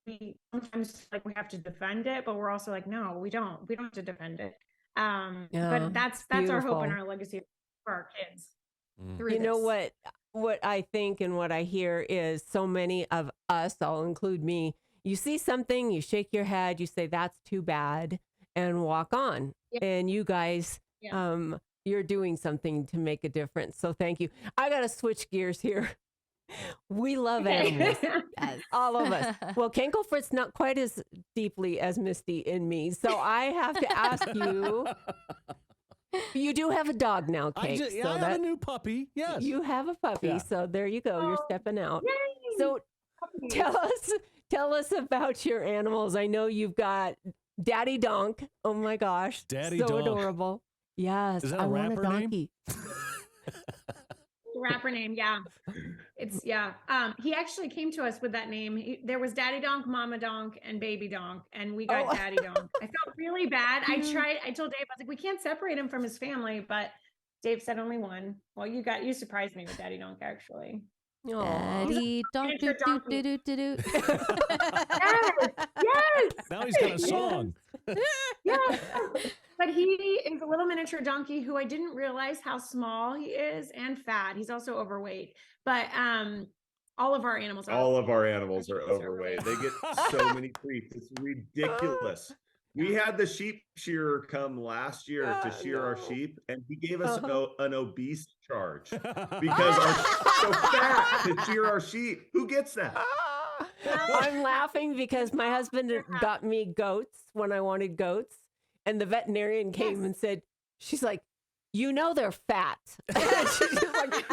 sometimes like we have to defend it, but we're also like, no, we don't have to defend it. But that's our hope and our legacy for our kids. You know what I think and what I hear is so many of us, I'll include me, you see something, you shake your head, you say, that's too bad, and walk on. Yeah. And you guys, you're doing something to make a difference. So thank you. I got to switch gears here. We love animals. Yes. All of us. Well, Kenkelfrit's not quite as deeply as Misty in me. So I have to ask you, you do have a dog now, Kate. I have a new puppy. Yes. You have a puppy. Yeah. So there you go. You're stepping out. Yay. So tell us about your animals. I know you've got Daddy Donk. Oh my gosh. Daddy Donk. So adorable. Yes. Is that I rapper want a donkey. Rapper name, yeah. It's he actually came to us with that name. There was Daddy Donk, Mama Donk, and Baby Donk, and we got Daddy Donk. I felt really bad. I told Dave, I was like, we can't separate him from his family, but Dave said only one. Well, you surprised me with Daddy Donk, actually. Daddy Donk, do do do do do do. Yes. Now he's got a song. Yes. But he is a little miniature donkey who I didn't realize how small he is and fat. He's also overweight. But all of our animals are overweight. They get so many treats. It's ridiculous. We had the sheep shearer come last year to shear our sheep, and he gave us an obese charge because our so fat to shear our sheep. Who gets that? I'm laughing because my husband got me goats when I wanted goats, and the veterinarian came and said, she's like, they're fat. She's like,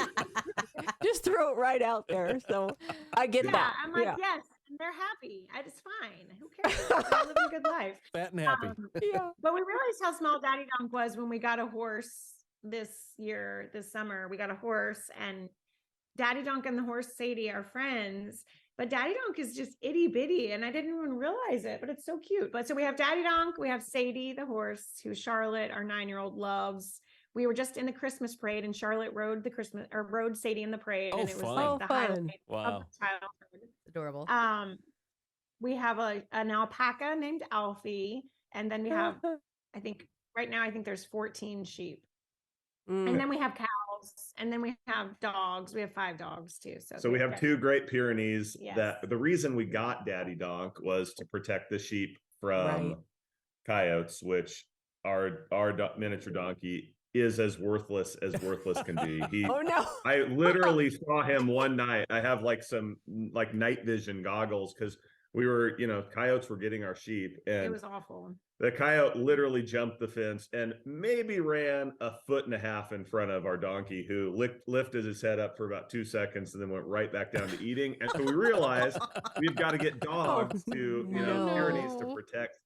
just throw it right out there. So I get that. I'm like, yes. And they're happy. It's fine. Who cares? They're living a good life. Fat and happy. But we realized how small Daddy Donk was when we got a horse this summer. We got a horse, and Daddy Donk and the horse Sadie are friends. But Daddy Donk is just itty bitty, and I didn't even realize it, but it's so cute. But so we have Daddy Donk, we have Sadie, the horse, who Charlotte, our 9-year-old, loves. We were just in the Christmas parade, and Charlotte rode Sadie in the parade, and it was like the highlight of childhood. Adorable. We have an alpaca named Alfie, and then we have, I think there's 14 sheep. And then we have cows, and then we have dogs. We have 5 dogs too. So we have 2 great Pyrenees. Yes. That the reason we got Daddy Donk was to protect the sheep from coyotes, which our miniature donkey is as worthless can be. I literally saw him one night. I have some night vision goggles because we were, coyotes were getting our sheep, It and was awful. the coyote literally jumped the fence and maybe ran 1.5 feet in front of our donkey, who lifted his head up for about 2 seconds and then went right back down to eating. And so we realized we've got to get dogs to, no. Pyrenees to protect.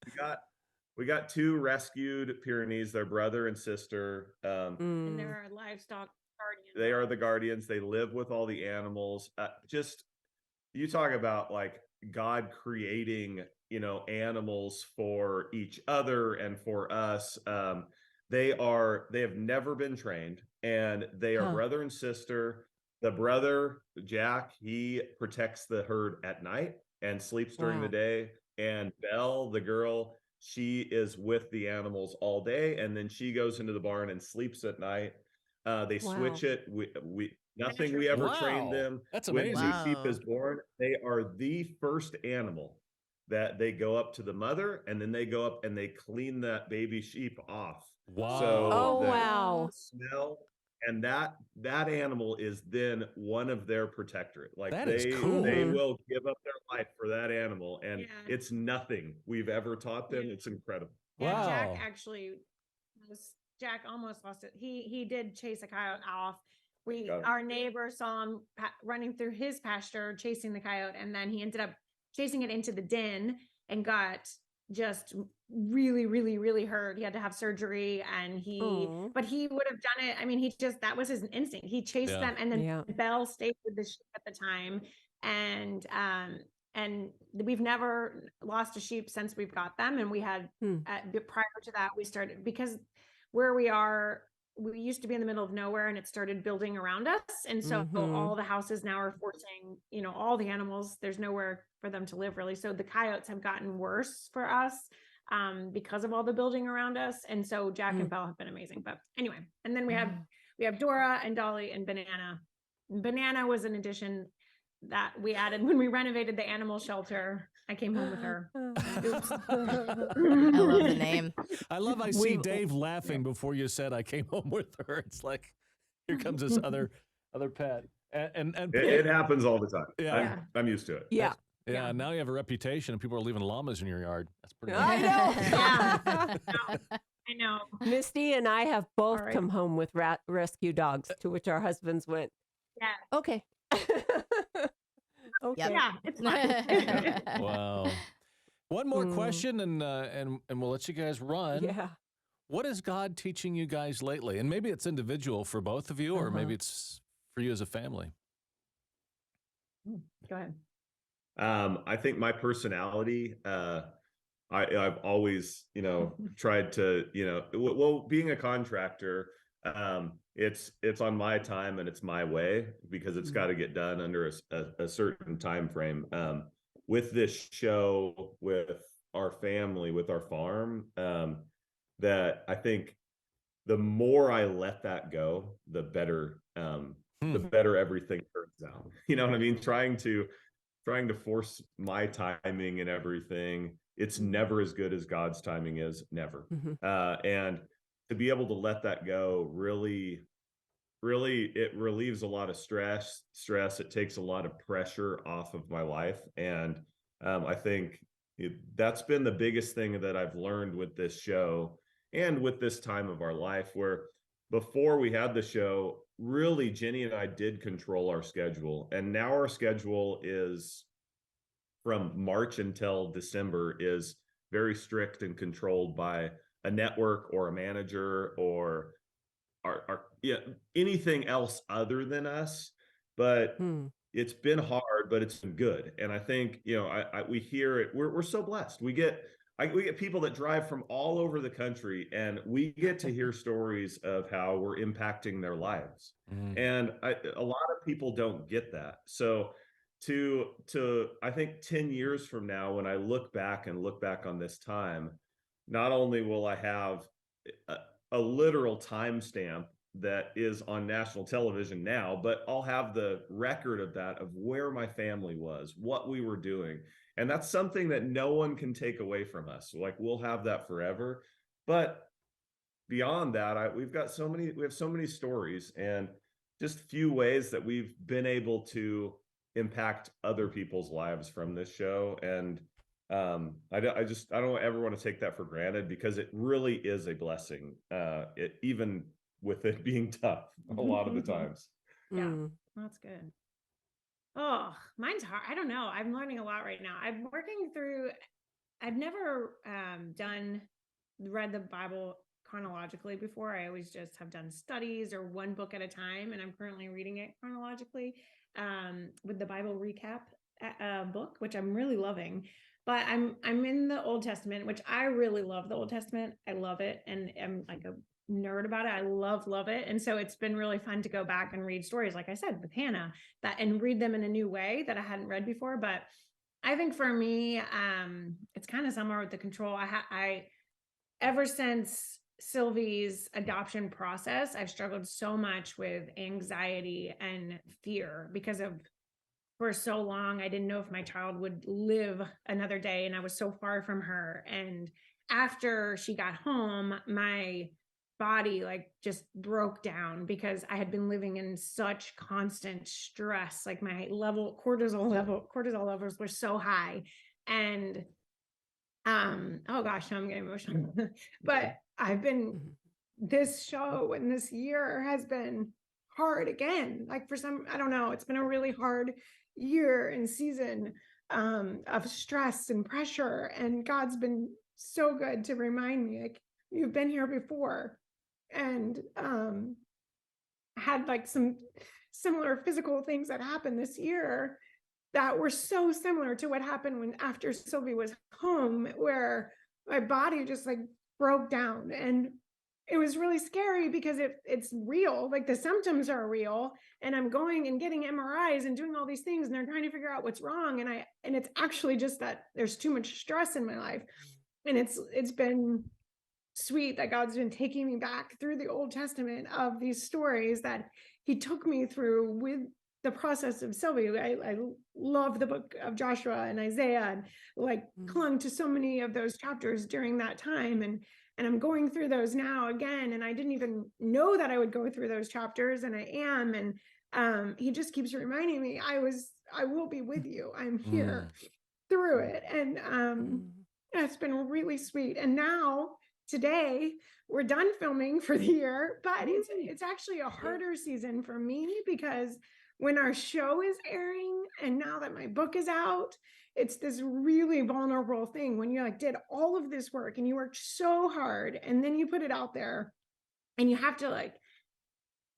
We got 2 rescued Pyrenees, their brother and sister. And there are livestock guardians. They are the guardians. They live with all the animals. Just, you talk about like God creating, animals for each other and for us. They have never been trained, and they are brother and sister. The brother, Jack, he protects the herd at night and sleeps during the day. And Belle, the girl, she is with the animals all day, and then she goes into the barn and sleeps at night. They switch it. Nothing we ever trained them. That's When amazing. the sheep is born, they are the first animal that they go up to the mother, and then they go up and they clean that baby sheep off. Wow. So wow. smell, and that animal is then one of their protectorate. Like That they is cool. they will give up their life for that animal, and it's nothing we've ever taught them. It's incredible. Yeah, Wow. Jack almost lost it. He did chase a coyote off. Got it. Our neighbor saw him running through his pasture, chasing the coyote, and then he ended up chasing it into the den and got just really, really, really hurt. He had to have surgery, and but he would have done it. I mean, that was his instinct. He chased them, and then Belle stayed with the sheep at the time. And we've never lost a sheep since we've got them. And we had, prior to that, we started, because where we are, we used to be in the middle of nowhere, and it started building around us. And so all the houses now are forcing, all the animals, there's nowhere for them to live, really. So the coyotes have gotten worse for us because of all the building around us. And so Jack and Belle have been amazing. But anyway, and then we have Dora and Dolly and Banana. Banana was an addition that we added when we renovated the animal shelter. I came home with her. Oops. I love the name. I see Dave laughing before you said I came home with her. It's like, here comes this other pet. And it happens all the time. Yeah. I'm used to it. Yeah. Now you have a reputation, and people are leaving llamas in your yard. That's pretty I nice. know. I know. Misty and I have both come home with rescue dogs, to which our husbands went, okay. Okay. Yeah, it's fine. Wow. One more question, and we'll let you guys run. Yeah. What is God teaching you guys lately? And maybe it's individual for both of you, or maybe it's for you as a family. Go ahead. I think my personality, I've always, tried to, well, being a contractor, it's on my time and it's my way, because it's got to get done under a certain time frame. With this show, with our family, with our farm, that I think the more I let that go, the better everything turns out. You know what I mean? Trying to force my timing and everything, it's never as good as God's timing is, never. And to be able to let that go, really, it relieves a lot of stress. It takes a lot of pressure off of my life. And I think that's been the biggest thing that I've learned with this show and with this time of our life, where before we had the show, really Jenny and I did control our schedule. And now our schedule is, from March until December, is very strict and controlled by a network or a manager or anything else other than us. But it's been hard, but it's been good. And I think, we hear it. We're so blessed. We get people that drive from all over the country, and we get to hear stories of how we're impacting their lives. And a lot of people don't get that. So to I think 10 years from now, when I look back on this time, not only will I have a literal timestamp that is on national television now, but I'll have the record of that, of where my family was, what we were doing. And that's something that no one can take away from us. Like, we'll have that forever. But beyond that, we have so many stories, and just few ways that we've been able to impact other people's lives from this show. And I don't ever want to take that for granted, because it really is a blessing, even with it being tough a lot of the times. Yeah, that's good. Oh, mine's hard. I don't know. I'm learning a lot right now. I'm working through, I've never read the Bible chronologically before. I always just have done studies or one book at a time, and I'm currently reading it chronologically with the Bible recap book, which I'm really loving. But I'm in the Old Testament, which I really love the Old Testament. I love it, and I'm like a nerd about it. I love it. And so it's been really fun to go back and read stories, like I said, with Hannah, and read them in a new way that I hadn't read before. But I think for me, it's kind of somewhere with the control. I ever since Sylvie's adoption process, I've struggled so much with anxiety and fear because for so long, I didn't know if my child would live another day, and I was so far from her. And after she got home, my body just broke down because I had been living in such constant stress. Like my cortisol levels were so high. And oh gosh, now I'm getting emotional. But this show and this year has been hard again. Like I don't know, it's been a really hard year and season of stress and pressure. And God's been so good to remind me, like, you've been here before. And had some similar physical things that happened this year that were so similar to what happened after Sylvie was home, where my body just broke down. And it was really scary because it's real, like the symptoms are real, and I'm going and getting MRIs and doing all these things, and they're trying to figure out what's wrong. And it's actually just that there's too much stress in my life. And it's been sweet that God's been taking me back through the Old Testament of these stories that he took me through with the process of Sylvie. I love the book of Joshua and Isaiah, and clung to so many of those chapters during that time. And I'm going through those now again. And I didn't even know that I would go through those chapters, and I am. And he just keeps reminding me, I will be with you. I'm here through it. And it's been really sweet. And now today we're done filming for the year, but it's actually a harder season for me, because when our show is airing and now that my book is out, it's this really vulnerable thing when you did all of this work and you worked so hard, and then you put it out there, and you have to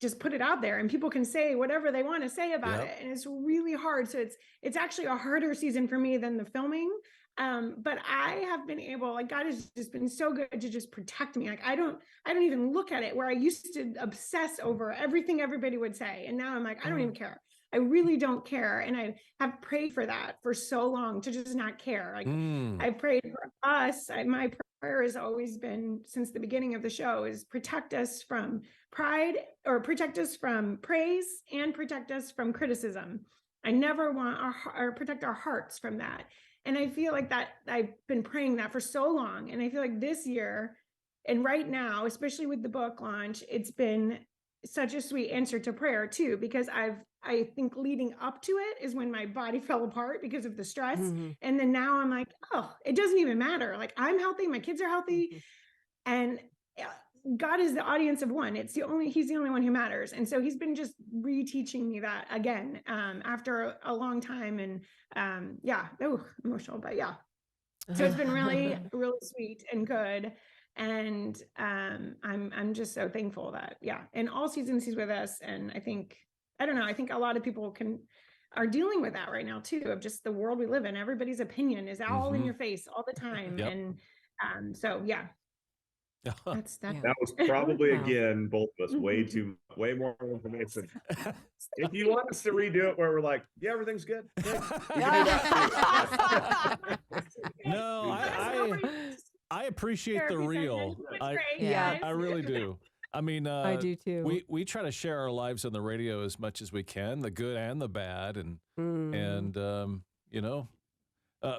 just put it out there, and people can say whatever they want to say about it. And it's really hard. So it's actually a harder season for me than the filming. But I have been able, God has just been so good to just protect me. I don't even look at it, where I used to obsess over everything everybody would say. And now I'm I don't even care. I really don't care. And I have prayed for that for so long, to just not care. I prayed for us. My prayer has always been, since the beginning of the show, is protect us from pride, or protect us from praise, and protect us from criticism. I never want protect our hearts from that. And I feel that I've been praying that for so long. And I feel this year and right now, especially with the book launch, it's been such a sweet answer to prayer too, because I think leading up to it is when my body fell apart because of the stress. And then now I'm oh, it doesn't even matter. I'm healthy, my kids are healthy. And God is the audience of one. He's the only one who matters. And so he's been just reteaching me that again, after a long time. And emotional, but yeah. So it's been really, really sweet and good. And I'm just so thankful that, in all seasons he's with us. And I think a lot of people are dealing with that right now too, of just the world we live in. Everybody's opinion is all in your face all the time. And so, yeah. That was probably again both of us way more information. If you want us to redo it where we're everything's good, we can do that. No, I appreciate the real. I really do. I mean, I do too. We try to share our lives on the radio as much as we can, the good and the bad, and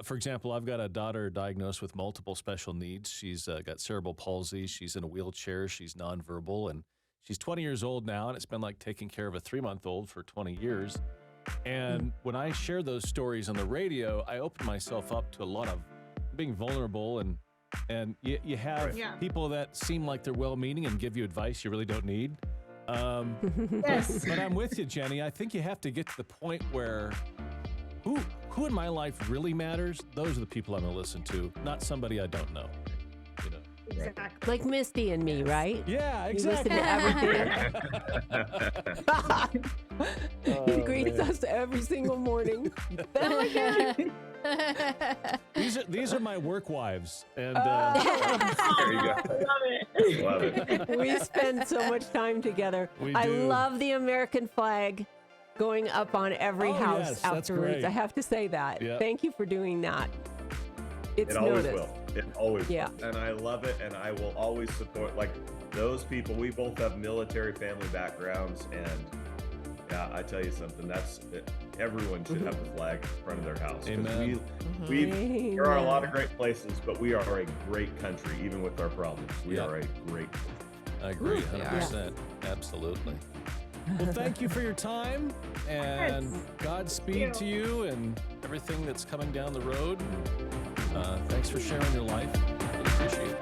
for example, I've got a daughter diagnosed with multiple special needs. She's got cerebral palsy. She's in a wheelchair. She's nonverbal, and she's 20 years old now, and it's been like taking care of a 3-month-old for 20 years. And when I share those stories on the radio, I open myself up to a lot of being vulnerable, and you have Yeah. people that seem like they're well-meaning and give you advice you really don't need. Yes. But I'm with you, Jenny. I think you have to get to the point where who in my life really matters. Those are the people I'm going to listen to, not somebody I don't know. You know. Exactly. Like Misty and me, right? Yeah, You listen exactly. to everything. He greets us every single morning. These are my work wives, and There you go. Love it. We spend so much time together. We I do. love the American flag going up on every Oh, house yes, that's afterwards. great. I have to say that. Yep. Thank you for doing that. It's It always noticed. will. It always Yeah. will. And I love it, and I will always support, like, those people. We both have military family backgrounds, and yeah, I tell you something, everyone should have the flag in front of their house. 'Cause Amen. there are a lot of great places, but we are a great country, even with our problems. We Yeah. are a great country. I agree, We are. 100%. Absolutely. Well, thank you for your time, and Godspeed to you and everything that's coming down the road. Thanks for sharing your life. Really appreciate it.